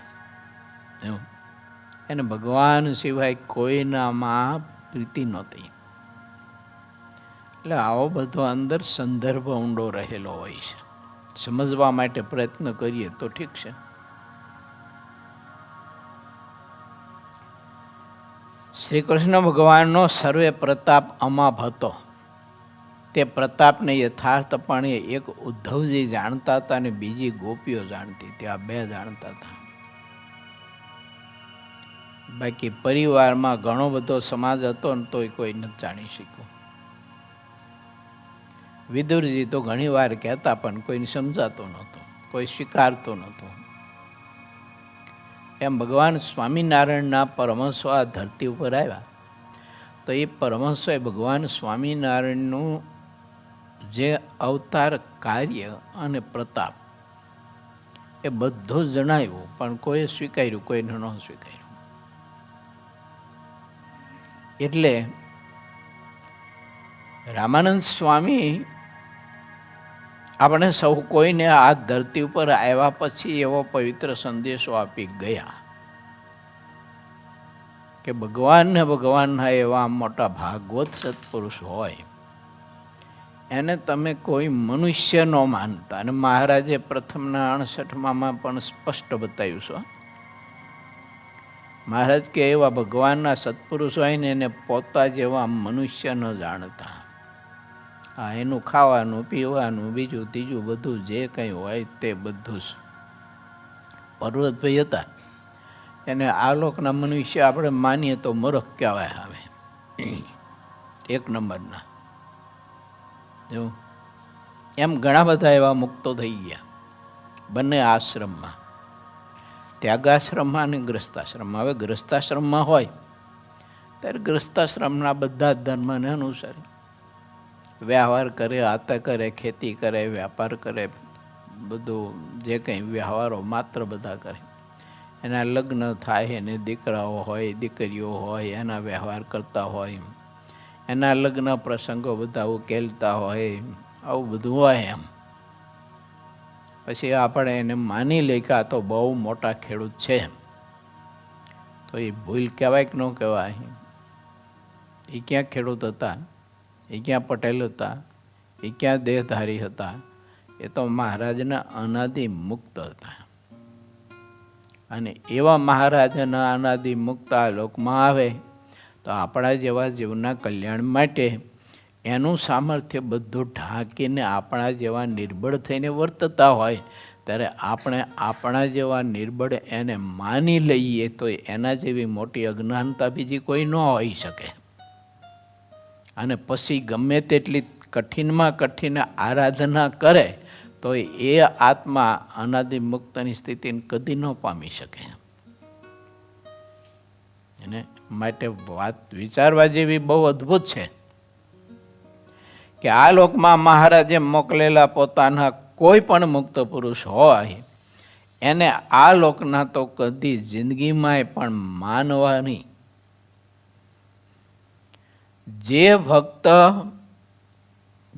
એને ભગવાન સિવાય કોઈનામાં પ્રીતિ નહોતી. એટલે આવો બધો અંદર સંદર્ભ ઊંડો રહેલો હોય છે. સમજવા માટે પ્રયત્ન કરીએ તો ઠીક છે. શ્રી કૃષ્ણ ભગવાનનો સર્વે પ્રતાપ અમાપ હતો. તે પ્રતાપને યથાર્થપણે એક ઉદ્ધવજી જાણતા હતા અને બીજી ગોપીઓ જાણતી હતી. આ બે જાણતા હતા. બાકી પરિવારમાં ઘણો બધો સમાજ હતો ને તોય કોઈ નથી જાણી શક્યું. વિદુરજી તો ઘણી વાર કહેતા પણ કોઈને સમજાતું નહોતું, કોઈ સ્વીકારતું નહોતું. એમ ભગવાન સ્વામિનારાયણના પરમહંસો આ ધરતી ઉપર આવ્યા તો એ પરમહંસોએ ભગવાન સ્વામિનારાયણનું જે અવતાર કાર્ય અને પ્રતાપ એ બધું જણાવ્યું, પણ કોઈએ સ્વીકાર્યું, કોઈને ન સ્વીકાર્યું. એટલે રામાનંદ સ્વામી આપણે સૌ કોઈને આ ધરતી ઉપર આવ્યા પછી એવો પવિત્ર સંદેશો આપી ગયા કે ભગવાનને ભગવાનના એવા મોટા ભાગવત સત્પુરુષ હોય એને તમે કોઈ મનુષ્ય ન માનતા. અને મહારાજે પ્રથમના 68માં પણ સ્પષ્ટ બતાવ્યું છે. મહારાજ કે એવા ભગવાનના સત્પુરુષ હોય ને એને પોતા જેવા મનુષ્ય ન જાણતા. હા, એનું ખાવાનું પીવાનું બીજું ત્રીજું બધું જે કંઈ હોય તે બધું જ. પર્વતભાઈ હતા એને આ લોકના મનુષ્ય આપણે માનીએ તો મૂર્ખ કહેવાય. આવે એક નંબરના જો એમ ઘણા બધા એવા મુક્તો થઈ ગયા બંને આશ્રમમાં, ત્યાગાશ્રમમાં અને ગ્રસ્તાશ્રમમાં. હવે ગ્રસ્તાશ્રમમાં હોય ત્યારે ગ્રસ્તાશ્રમના બધા જ ધર્મને અનુસરે, વ્યવહાર કરે, આતા કરે, ખેતી કરે, વ્યાપાર કરે, બધું જે કંઈ વ્યવહારો માત્ર બધા કરે. એના લગ્ન થાય, એને દીકરાઓ હોય, દીકરીઓ હોય, એના વ્યવહાર કરતા હોય, એના લગ્ન પ્રસંગો બધા ઉકેલતા હોય, આવું બધું હોય. એમ પછી આપણે એને માની લઈ કે આ તો બહુ મોટા ખેડૂત છે, તો એ ભૂલ કહેવાય કે ન કહેવાય? એ ક્યાં ખેડૂત હતા, એ ક્યાં પટેલ હતા, એ ક્યાં દેહધારી હતા? એ તો મહારાજના અનાદિ મુક્ત હતા. અને એવા મહારાજના અનાદિ મુક્ત આ લોકમાં આવે તો આપણા જેવા જીવના કલ્યાણ માટે એનું સામર્થ્ય બધું ઢાંકીને આપણા જેવા નિર્બળ થઈને વર્તતા હોય ત્યારે આપણે આપણા જેવા નિર્બળ એને માની લઈએ તો એના જેવી મોટી અજ્ઞાનતા બીજી કોઈ ન હોઈ શકે. અને પછી ગમે તેટલી કઠિનમાં કઠિન આરાધના કરે તો એ આત્મા અનાદિ મુક્તની સ્થિતિને કદી ન પામી શકે. અને માટે વાત વિચારવા જેવી બહુ અદ્ભુત છે કે આ લોકમાં મહારાજે મોકલેલા પોતાના કોઈ પણ મુક્ત પુરુષ હોય એને આ લોકના તો કદી જિંદગીમાં પણ માનવાની. જે ભક્ત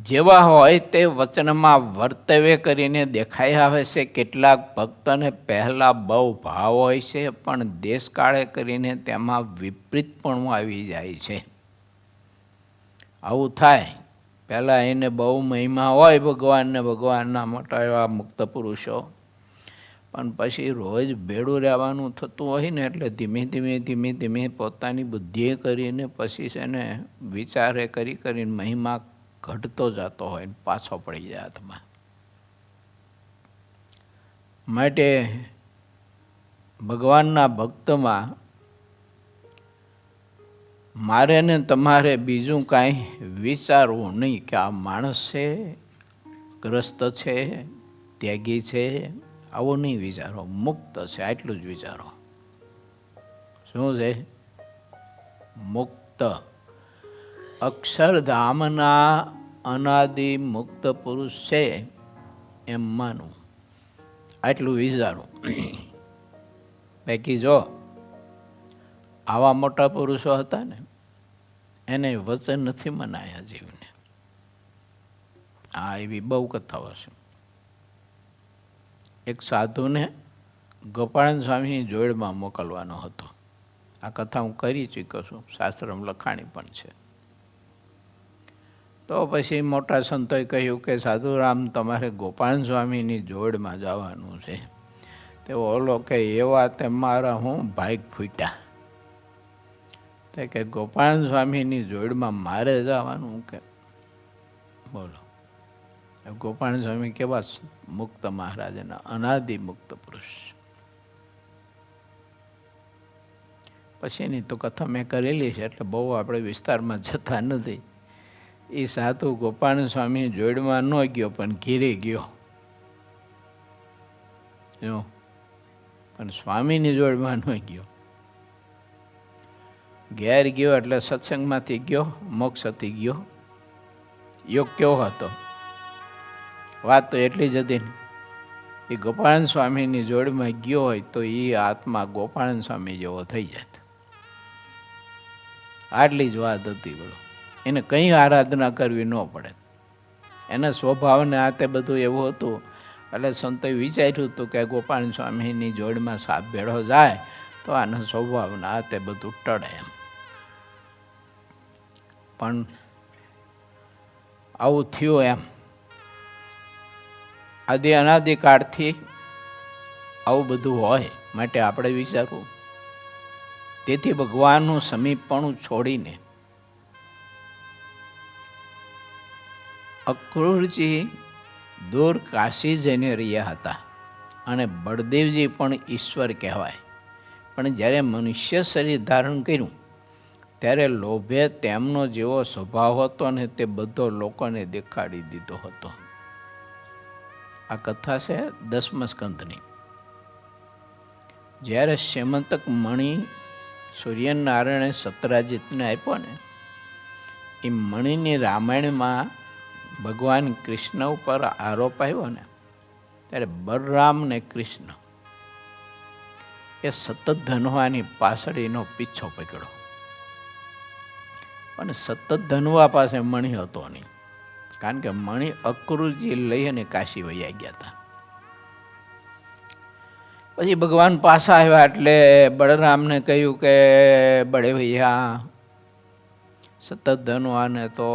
જેવા હોય તે વચનમાં વર્તવ્ય કરીને દેખાઈ આવે છે. કેટલાક ભક્તને પહેલાં બહુ ભાવ હોય છે પણ દેશકાળે કરીને તેમાં વિપરીતપણું આવી જાય છે. આવું થાય. પહેલાં એને બહુ મહિમા હોય ભગવાનને, ભગવાનના મોટા એવા મુક્ત પુરુષો, પણ પછી રોજ ભેળું રહેવાનું થતું હોય ને એટલે ધીમે ધીમે પોતાની બુદ્ધિએ કરીને પછી છે ને વિચારે કરીને મહિમા ઘટતો જતો હોય ને પાછો પડી જાય હાથમાં. માટે ભગવાનના ભક્તમાં મારે ને તમારે બીજું કાંઈ વિચારવું નહીં કે આ માણસ છે, ગ્રસ્ત છે, ત્યાગી છે, આવો નહીં વિચારો. મુક્ત છે આટલું જ વિચારો. શું છે? મુક્ત. અક્ષરધામના અનાદિ મુક્ત પુરુષ છે એમ માનું, આટલું વિચારું. બાકી જો આવા મોટા પુરુષો હતા ને એને વચન નથી મનાયા જીવને. આ એવી બહુ કથાઓ છે. એક સાધુને ગોપાળન સ્વામીની જોડમાં મોકલવાનો હતો. આ કથા હું કરી ચૂક્યો છું, શાસ્ત્રમાં લખાણી પણ છે. તો પછી મોટા સંતોએ કહ્યું કે સાધુરામ તમારે ગોપાળન સ્વામીની જોડમાં જવાનું છે. તે ઓલો કે એવા તે મારા હું ભાગ ફૂટ્યા. તે કે ગોપાળન સ્વામીની જોડમાં મારે જવાનું કે બોલો. ગોપાળન સ્વામી કેવા મુક્ત મહારાજના અનાદિ મુક્ત પુરુષ. પછીની તો કથા મેં કરેલી છે એટલે બહુ આપણે વિસ્તારમાં જતા નથી. એ સાધુ ગોપાળન સ્વામીની જોડમાં ન ગયો પણ ઘીરે ગયો. જો પણ સ્વામીની જોડમાં ન ગયો. ઘેર ગયો એટલે સત્સંગમાંથી ગયો, મોક્ષથી ગયો. યોગ કેવો હતો? વાત તો એટલી જ હતી ને એ ગોપાળન સ્વામીની જોડમાં ગયો હોય તો એ આત્મા ગોપાળન સ્વામી જેવો થઈ જાય. આટલી જ વાત હતી. બોલો, એને કંઈ આરાધના કરવી ન પડે. એના સ્વભાવને આ તે બધું એવું હતું. એટલે સંતોએ વિચાર્યું હતું કે ગોપાળન સ્વામીની જોડમાં સાપ ભેળો જાય તો આના સ્વભાવના આ તે બધું ટળે એમ. પણ આવું થયું એમ. આદિ અનાદિકાળથી આવું બધું હોય માટે આપણે વિચારવું. તેથી ભગવાનનું સમીપપણું છોડીને અક્રૂરજી દૂર કાશી જઈને રહ્યા હતા અને બળદેવજી પણ ઈશ્વર કહેવાય. પણ જ્યારે મનુષ્ય શરીર ધારણ કર્યું ત્યારે લોભે તેમનો જેવો સ્વભાવ હતો ને તે બધો લોકોને દેખાડી દીધો હતો. આ કથા છે 10મા સ્કંધની. જ્યારે શ્યમંતક મણિ સૂર્યનારાયણે સત્રાજીતને આપ્યો ને એ મણિની રામાયણમાં ભગવાન કૃષ્ણ ઉપર આરોપ આવ્યો ને ત્યારે બલરામ ને કૃષ્ણ એ સતત ધનવાની પાછળનો પીછો પકડ્યો. અને સતત ધનવા પાસે મણિ હતો નહીં, કારણ કે મણિ અક્રૂરજી લઈ અને કાશી વયા ગયા હતા. પછી ભગવાન પાછા આવ્યા એટલે બળરામને કહ્યું કે બળે ભૈયા સતત ધનવાને તો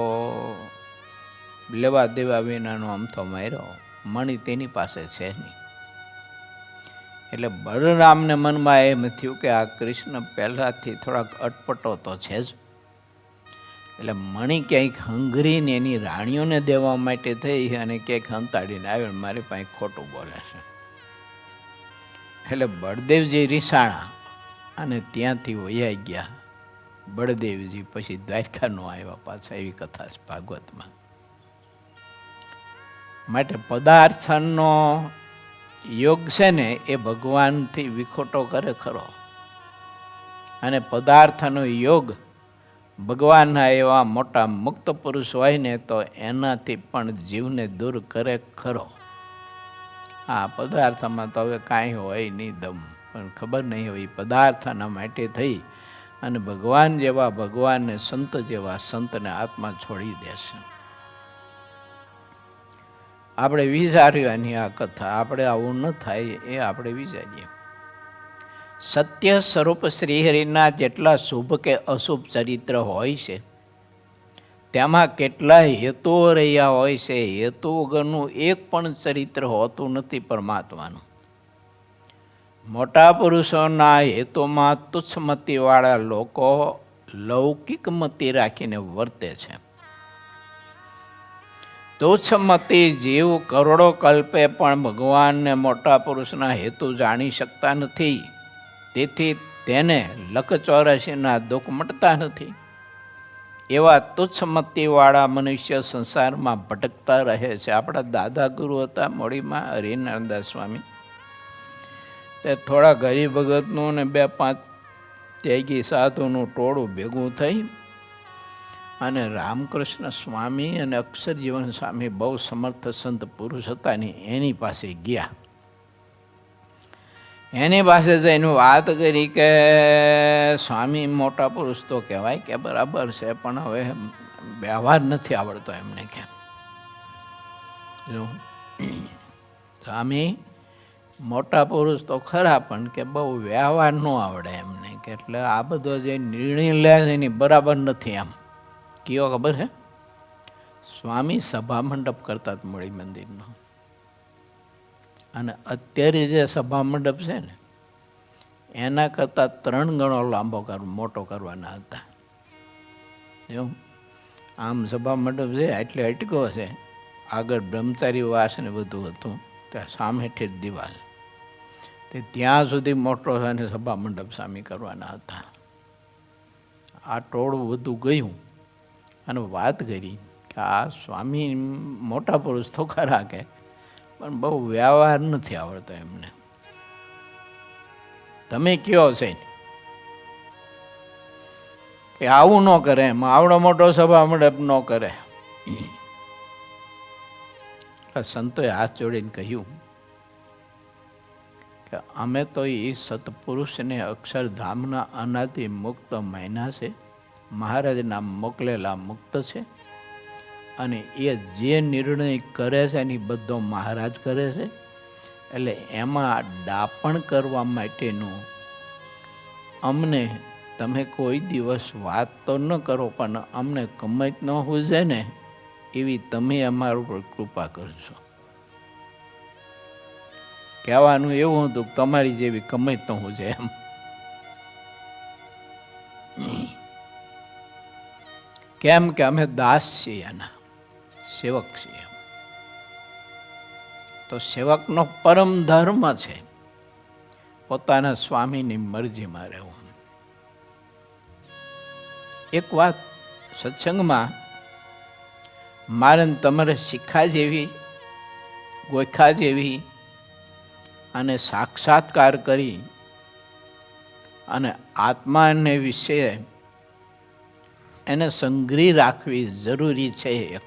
લેવા દેવા વિનાનો અમથો માર્યો, મણિ તેની પાસે છે નહીં. એટલે બળરામને મનમાં એમ થયું કે આ કૃષ્ણ પહેલાંથી થોડાક અટપટો તો છે જ. એટલે મણિ ક્યાંક હંગરીને એની રાણીઓને દેવા માટે થઈ અને ક્યાંક હંતાડીને આવ્યો, મારી પાસે ખોટું બોલે છે. એટલે બળદેવજી રીસાણા અને ત્યાંથી વયા ગયા. બળદેવજી પછી દ્વારકા નો આવ્યા પાછા. એવી કથા છે ભાગવતમાં. માટે પદાર્થનો યોગ છે ને એ ભગવાનથી વિખોટો કરે ખરો, અને પદાર્થનો યોગ ભગવાનના એવા મોટા મુક્ત પુરુષ હોય ને તો એનાથી પણ જીવને દૂર કરે ખરો. હા, પદાર્થમાં તો હવે કાંઈ હોય નહીં દમ, પણ ખબર નહીં હોય પદાર્થના માટે થઈ અને ભગવાન જેવા ભગવાનને, સંત જેવા સંતને આત્મા છોડી દેશે. આપણે વિચાર્યાની આ કથા, આપણે આવું ન થાય એ આપણે વિચારીએ. સત્ય સ્વરૂપ શ્રીહરિના જેટલા શુભ કે અશુભ ચરિત્ર હોય છે તેમાં કેટલા હેતુઓ રહ્યા હોય છે. હેતુ વગરનું એક પણ ચરિત્ર હોતું નથી પરમાત્માનું. મોટા પુરુષોના હેતુમાં તુચ્છમતીવાળા લોકો લૌકિક મતી રાખીને વર્તે છે. તુચ્છમતી જીવ કરોડો કલ્પે પણ ભગવાનને મોટા પુરુષના હેતુ જાણી શકતા નથી, તેથી તેને લક 84ના દુઃખ મટતા નથી. એવા તુચ્છમતીવાળા મનુષ્ય સંસારમાં ભટકતા રહે છે. આપણા દાદા ગુરુ હતા મોડીમાં હરિનારાયણદાસ સ્વામી, તે થોડા ગરીબ ભગતનું ને 2-5 ત્યાગી સાધુનું ટોળું ભેગું થઈ અને રામકૃષ્ણ સ્વામી અને અક્ષરજીવન સ્વામી બહુ સમર્થ સંત પુરુષ હતા ને એની પાસે ગયા. એની પાસે જઈને વાત કરી કે સ્વામી મોટા પુરુષ તો કહેવાય કે બરાબર છે, પણ હવે વ્યવહાર નથી આવડતો એમને. કેમ? સ્વામી મોટા પુરુષ તો ખરા, પણ કે બહુ વ્યવહાર ન આવડે એમને, કે એટલે આ બધો જે નિર્ણય લે છે એની બરાબર નથી. આમ કયો ખબર છે? સ્વામી સભા મંડપ કરતા મળી મંદિરનો, અને અત્યારે જે સભા મંડપ છે ને એના કરતાં 3 ગણો લાંબો મોટો કરવાના હતા. એવું આમ સભા મંડપ છે એટલે અટકો છે, આગળ બ્રહ્મચારી વાસ ને બધું હતું, ત્યાં સામેથી જ દિવાલ, તે ત્યાં સુધી મોટો અને સભા મંડપ સામે કરવાના હતા. આ ટોળું બધું ગયું અને વાત કરી કે આ સ્વામી મોટા પુરુષ તો ખરા, કે પણ બહુ વ્યવહાર નથી આવડતો એમને. તમે કયો છે કે આવું ન કરે, એમ આવડો મોટો સભા મંડપ ન કરે. સંતોએ હાથ જોડીને કહ્યું કે અમે તો એ સત્પુરુષને અક્ષરધામના અનાદિ મુક્ત માન્યા છે, મહારાજના મોકલેલા મુક્ત છે, અને એ જે નિર્ણય કરે છે એની બધો મહારાજ કરે છે. એટલે એમાં ડાપણ કરવા માટેનું અમને તમે કોઈ દિવસ વાત તો ન કરો, પણ અમને કમાઈ ન હોય ને એવી તમે અમારા ઉપર કૃપા કરશો. કહેવાનું એવું હતું કે તમારી જેવી કમાઈ ન હોય એમ. કેમ કે અમે દાસ છીએ, એના સેવક છીએ. તો સેવકનો પરમ ધર્મ છે પોતાના સ્વામીની મરજીમાં રહેવું. એક વાત સત્સંગમાં મારે તમારે શીખા જેવી, ગોખા જેવી અને સાક્ષાત્કાર કરી અને આત્માને વિશે એને સંગ્રહી રાખવી જરૂરી છે. એક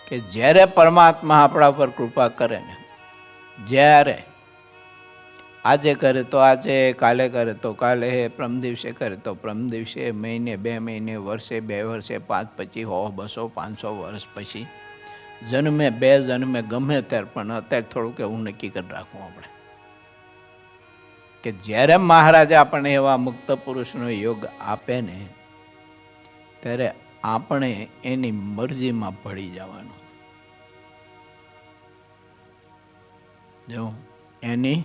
કે જ્યારે પરમાત્મા આપણા પર કૃપા કરે ને, જ્યારે આજે કરે તો આજે, કાલે કરે તો કાલે, પ્રમ દિવસે કરે તો પ્રમ દિવસે, મહિને 2 મહિને, વર્ષે 2 વર્ષે, 5, 25, 100, 200, 500 વર્ષ પછી, જન્મે 2 જન્મે, ગમે ત્યારે, પણ અત્યારે થોડુંક એવું નક્કી કરી રાખવું આપણે કે જ્યારે મહારાજ આપણને એવા મુક્ત પુરુષનો યોગ આપે ને ત્યારે આપણે એની મરજીમાં ભળી જવાનું. જો એની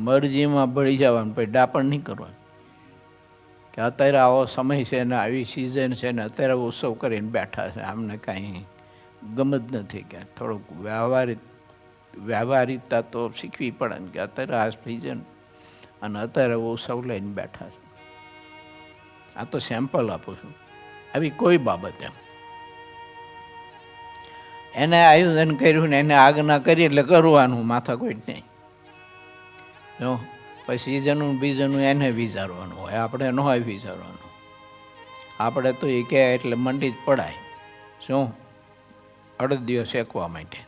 મરજીમાં ભળી જવાનું, પછી ડાપણ નહીં કરવાનું કે અત્યારે આવો સમય છે ને આવી સિઝન છે ને અત્યારે ઉત્સવ કરીને બેઠા છે, આમને કાંઈ ગમત નથી. કે થોડુંક વ્યવહારિકતા તો શીખવી પડે ને, કે અત્યારે આ સિઝન અને અત્યારે ઉત્સવ લઈને બેઠા છે. આ તો સેમ્પલ આપું છું. આવી કોઈ બાબત એમ એને આયોજન કર્યું ને એને આજ્ઞા કરી એટલે કરવાનું, માથા કોઈ જ નહીં. જો પછી જણું બીજનું એને વિચારવાનું હોય, આપણે ન હોય વિચારવાનું. આપણે તો એ કહે એટલે મંડી જ પડાય. શું? અડદિયો શેકવા માટે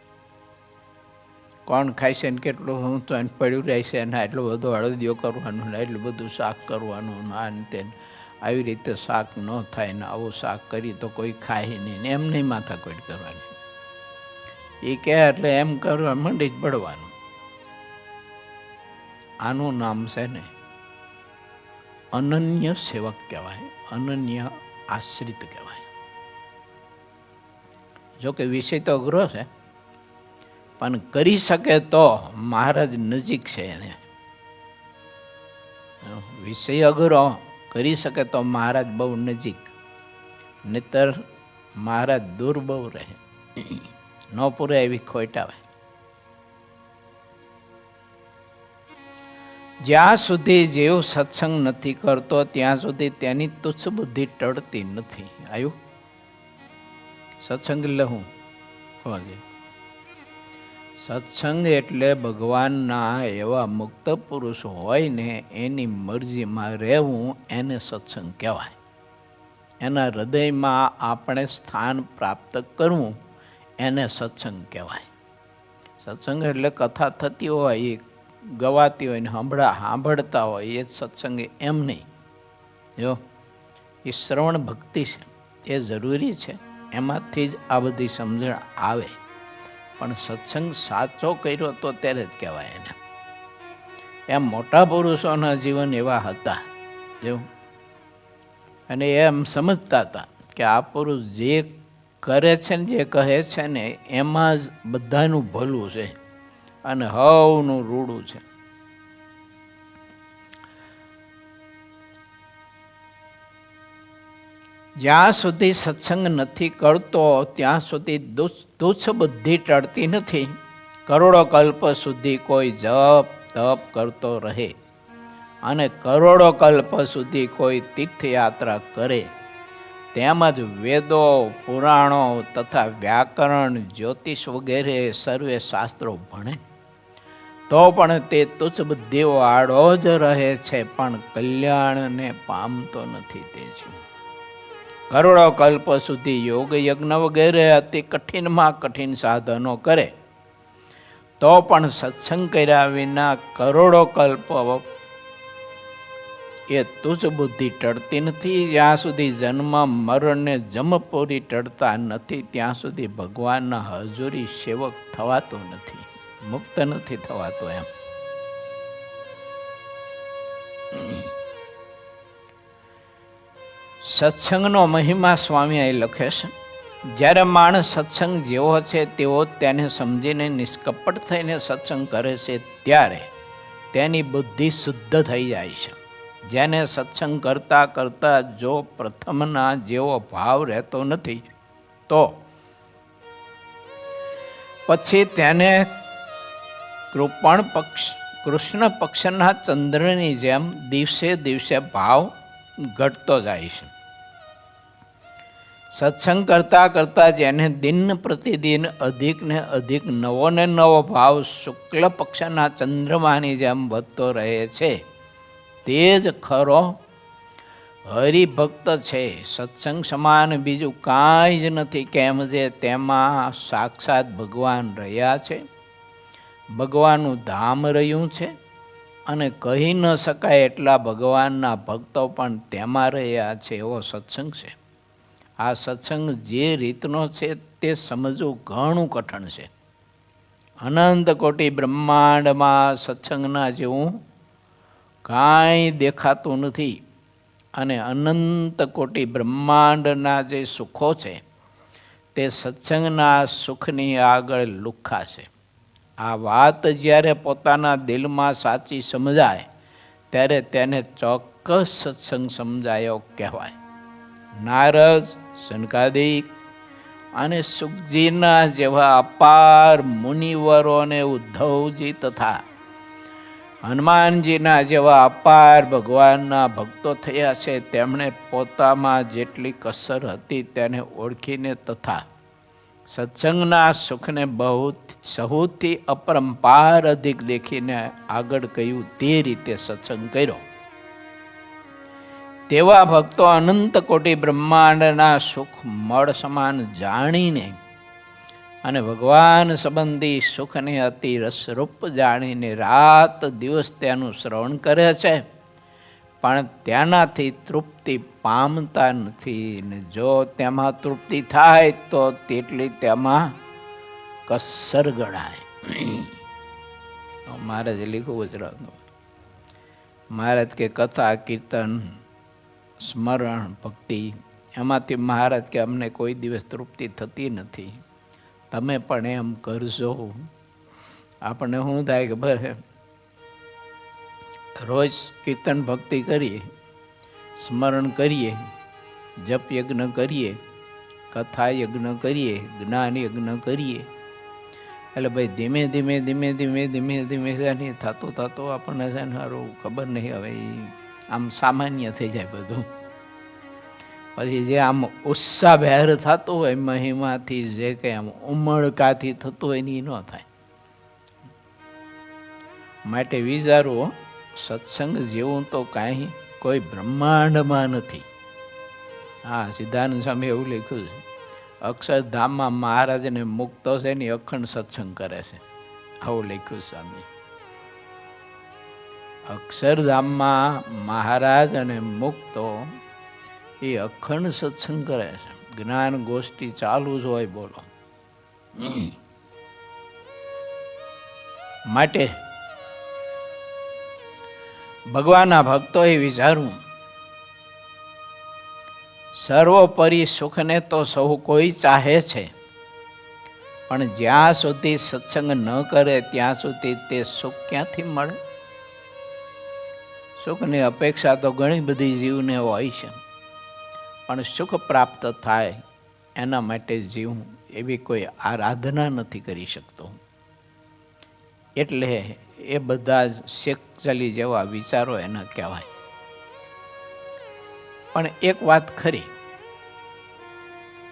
કોણ ખાય છે ને કેટલું હું તો એને પડ્યું રહે છે ને એટલું બધું અડદિયો કરવાનું ને એટલું બધું શાક કરવાનું ને આ ને તે, આવી રીતે શાક ન થાય ને આવું શાક કરી તો કોઈ ખાય નહીં ને એમ નહીં માથાકૂટ કરવાની. એ કહે એટલે એમ કરવા મંડી જ પડવાનું. આનું નામ છે ને અનન્ય સેવક કહેવાય, અનન્ય આશ્રિત કહેવાય. જોકે વિષય તો અઘરો છે, પણ કરી શકે તો મહારાજ નજીક છે એને. વિષય અઘરો, કરી શકે તો મહારાજ બહુ નજીક. નહીતર મહારાજ દૂર બહુ રહે, ન પૂરે એવી ખોટ આવે. જ્યાં સુધી જેવ સત્સંગ નથી કરતો ત્યાં સુધી તેની તુચ્છ બુદ્ધિ ટળતી નથી. આવ્યું? સત્સંગ એટલે હું સત્સંગ એટલે ભગવાનના એવા મુક્ત પુરુષ હોય ને એની મરજીમાં રહેવું, એને સત્સંગ કહેવાય. એના હૃદયમાં આપણે સ્થાન પ્રાપ્ત કરવું, એને સત્સંગ કહેવાય. સત્સંગ એટલે કથા થતી હોય, એ ગવાતી હોય ને સાંભળતા હોય એ જ સત્સંગ, એમ નહીં. જો એ શ્રવણ ભક્તિ છે, એ જરૂરી છે, એમાંથી જ આ બધી સમજણ આવે. પણ સત્સંગ સાચો કર્યો તો ત્યારે જ કહેવાય એને. એમ મોટા પુરુષોના જીવન એવા હતા જો, અને એમ સમજતા હતા કે આ પુરુષ જે કરે છે ને જે કહે છે ને એમાં જ બધાનું ભલું છે અને હવનું રૂડું છે. જ્યાં સુધી સત્સંગ નથી કરતો ત્યાં સુધી તુચ્છ બુદ્ધિ ટળતી નથી. કરોડો કલ્પ સુધી કોઈ જપ તપ કરતો રહે અને કરોડો કલ્પ સુધી કોઈ તીર્થયાત્રા કરે, તેમજ વેદો પુરાણો તથા વ્યાકરણ જ્યોતિષ વગેરે સર્વે શાસ્ત્રો ભણે તો પણ તે તુચ્છ બુદ્ધિઓ આડો જ રહે છે, પણ કલ્યાણને પામતો નથી. તે છે કરોડો કલ્પ સુધી યોગ યજ્ઞ વગેરે અતિ કઠિનમાં કઠિન સાધનો કરે તો પણ સત્સંગ કર્યા વિના કરોડો કલ્પ એ તુચ્છ બુદ્ધિ ટળતી નથી. જ્યાં સુધી જન્મ મરણને જમપોરી ટળતા નથી ત્યાં સુધી ભગવાનના હજુરી સેવક થવાતો નથી, મુક્ત નથી થવાતો. એમ સત્સંગનો મહિમા સ્વામી અહીં લખે છે. જ્યારે માણસ સત્સંગ જેવો છે તેવો તેને સમજીને નિષ્કપટ થઈને સત્સંગ કરે છે ત્યારે તેની બુદ્ધિ શુદ્ધ થઈ જાય છે. જેને સત્સંગ કરતા કરતા જો પ્રથમના જેવો ભાવ રહેતો નથી તો પછી તેને કૃષ્ણ પક્ષના ચંદ્રની જેમ દિવસે દિવસે ભાવ ઘટતો જાય છે. સત્સંગ કરતા કરતા જેને દિન પ્રતિદિન અધિક ને અધિક નવો ને નવો ભાવ શુક્લ પક્ષના ચંદ્રમાની જેમ વધતો રહે છે તે જ ખરો હરિભક્ત છે. સત્સંગ સમાન બીજું કાંઈ જ નથી. કેમ જે તેમાં સાક્ષાત ભગવાન રહ્યા છે, ભગવાનનું ધામ રહ્યું છે અને કહી ન શકાય એટલા ભગવાનના ભક્તો પણ તેમાં રહ્યા છે, એવો સત્સંગ છે. આ સત્સંગ જે રીતનો છે તે સમજવું ઘણું કઠણ છે. અનંત કોટી બ્રહ્માંડમાં સત્સંગના જેવું કાંઈ દેખાતું નથી અને અનંત કોટી બ્રહ્માંડના જે સુખો છે તે સત્સંગના સુખની આગળ લુખ્ખા છે. આ વાત જ્યારે પોતાના દિલમાં સાચી સમજાય ત્યારે તેને ચોક્કસ સત્સંગ સમજાયો કહેવાય. નારદ, સનકાદિક અને સુખજીના જેવા અપાર મુનિવરો અને ઉદ્ધવજી તથા હનુમાનજીના જેવા અપાર ભગવાનના ભક્તો થયા છે. તેમણે પોતામાં જેટલી કસર હતી તેને ઓળખીને તથા સત્સંગના સુખને સહુથી અપરંપાર અધિક દેખીને આગળ કહ્યું તે રીતે સત્સંગ કર્યો. તેવા ભક્તો અનંત કોટી બ્રહ્માંડના સુખ મળ સમાન જાણીને અને ભગવાન સંબંધી સુખને અતિ રસરૂપ જાણીને રાત દિવસ તેનું શ્રવણ કરે છે, પણ તેનાથી તૃપ્તિ પામતા નથી. ને જો તેમાં તૃપ્તિ થાય તો તેટલી તેમાં કસર ગણાય. મહારાજ લીખું ગુજરાતનું. મહારાજ કે કથા કીર્તન સ્મરણ ભક્તિ એમાંથી મહારાજ કે અમને કોઈ દિવસ તૃપ્તિ થતી નથી, તમે પણ એમ કરજો. આપણે શું થાય ખબર છે, રોજ કીર્તન ભક્તિ કરીએ, સ્મરણ કરીએ, જપ યજ્ઞ કરીએ, કથા યજ્ઞ કરીએ, જ્ઞાન યજ્ઞ કરીએ, એટલે ભાઈ ધીમે ધીમે ધીમે ધીમે ધીમે ધીમે છે ને થતું થતું આપણને છે ને સારું ખબર નહીં, હવે આમ સામાન્ય થઈ જાય બધું. પછી જે આમ ઉત્સાહભેર થતું હોય મહિમાથી, જે કંઈ આમ ઉમળકાથી થતું હોય એની ન થાય. માટે વિચારવું, સત્સંગ જેવું તો કાંઈ કોઈ બ્રહ્માંડમાં નથી. હા, સિદ્ધાનંદ સ્વામી એવું લખ્યું છે, અક્ષરધામમાં મહારાજને મુક્તો છે ને અખંડ સત્સંગ કરે છે, આવું લખ્યું સ્વામી. અક્ષરધામમાં મહારાજ અને મુક્તો એ અખંડ સત્સંગ કરે છે, જ્ઞાન ગોષ્ઠી ચાલુ જ હોય. બોલો. માટે ભગવાનના ભક્તોએ વિચારવું, સર્વોપરી સુખને તો સૌ કોઈ ચાહે છે, પણ જ્યાં સુધી સત્સંગ ન કરે ત્યાં સુધી તે સુખ ક્યાંથી મળે? સુખની અપેક્ષા તો ઘણી બધી જીવને હોય છે, પણ સુખ પ્રાપ્ત થાય એના માટે જીવ એવી કોઈ આરાધના નથી કરી શકતો. એટલે એ બધા જ શેખચલી જેવા વિચારો એના કહેવાય. પણ એક વાત ખરી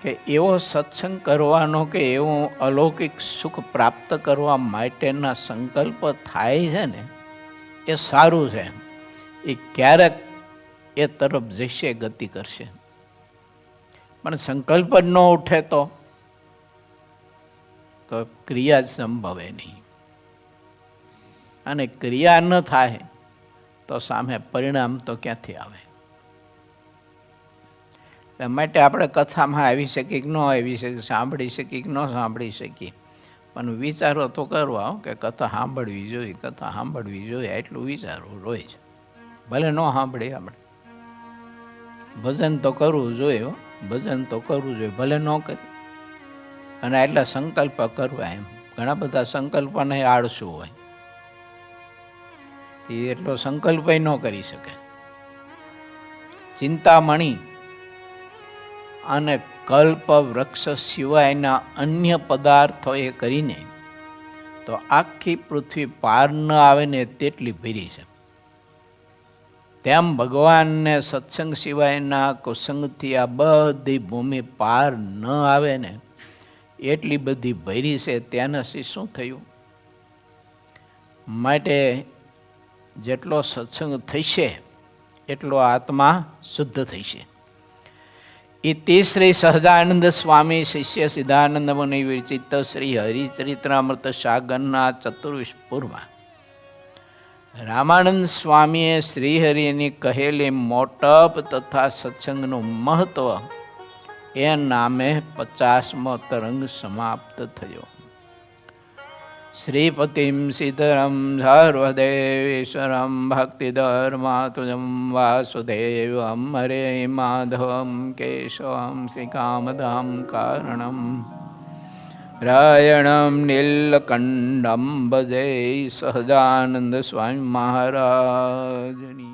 કે એવો સત્સંગ કરવાનો કે એવું અલૌકિક સુખ પ્રાપ્ત કરવા માટેના સંકલ્પ થાય છે ને, એ સારું છે. એ ક્યારેક એ તરફ જશે, ગતિ કરશે. પણ સંકલ્પ જ ન ઉઠે તો ક્રિયા જ સંભવે નહીં, અને ક્રિયા ન થાય તો સામે પરિણામ તો ક્યાંથી આવે? એટલે માટે આપણે કથામાં આવી શકીએ કે ન આવી શકીએ, સાંભળી શકીએ કે ન સાંભળી શકીએ, પણ વિચારો તો કરવા કે કથા સાંભળવી જોઈએ, કથા સાંભળવી જોઈએ, એટલું વિચારવું રોજ. ભલે ન સાંભળીએ આપણે, ભજન તો કરવું જોઈએ, ભજન તો કરવું જોઈએ, ભલે ન કરી. અને એટલા સંકલ્પ કરવા. એમ ઘણા બધા સંકલ્પને આળસુ હોય, એ એટલો સંકલ્પ ન કરી શકે. ચિંતામણી અને કલ્પ વૃક્ષ સિવાયના અન્ય પદાર્થો એ કરીને તો આખી પૃથ્વી પાર ન આવે ને તેટલી ભરી છે. તેમ ભગવાનને સત્સંગ સિવાયના કુસંગથી આ બધી ભૂમિ પાર ન આવે ને એટલી બધી ભરી છે. ત્યાંનાથી શું થયું? માટે જેટલો સત્સંગ થશે એટલો આત્મા શુદ્ધ થશે. ઇતિ શ્રી સહજાનંદ સ્વામી શિષ્ય સિદ્ધાનંદ મુનિ વિરચિત શ્રી હરિચરિત્રામૃત સાગરના ચતુર્વિશપુરમાં રામાનંદ સ્વામીએ શ્રીહરિની કહેલી મોટપ તથા સત્સંગનું મહત્વ એ નામે 50મો તરંગ સમાપ્ત થયો. શ્રીપતિમ સિદ્ધરમ સર્વદેવેશ્વરમ ભક્તિધર્માતુજમ વાસુદેવમ હરે માધવમ કેશવમ શ્રીકામદામ કારણમ રાયણમ નીલકંઠમ ભજે સહજાનંદ સ્વામી મહારાજની.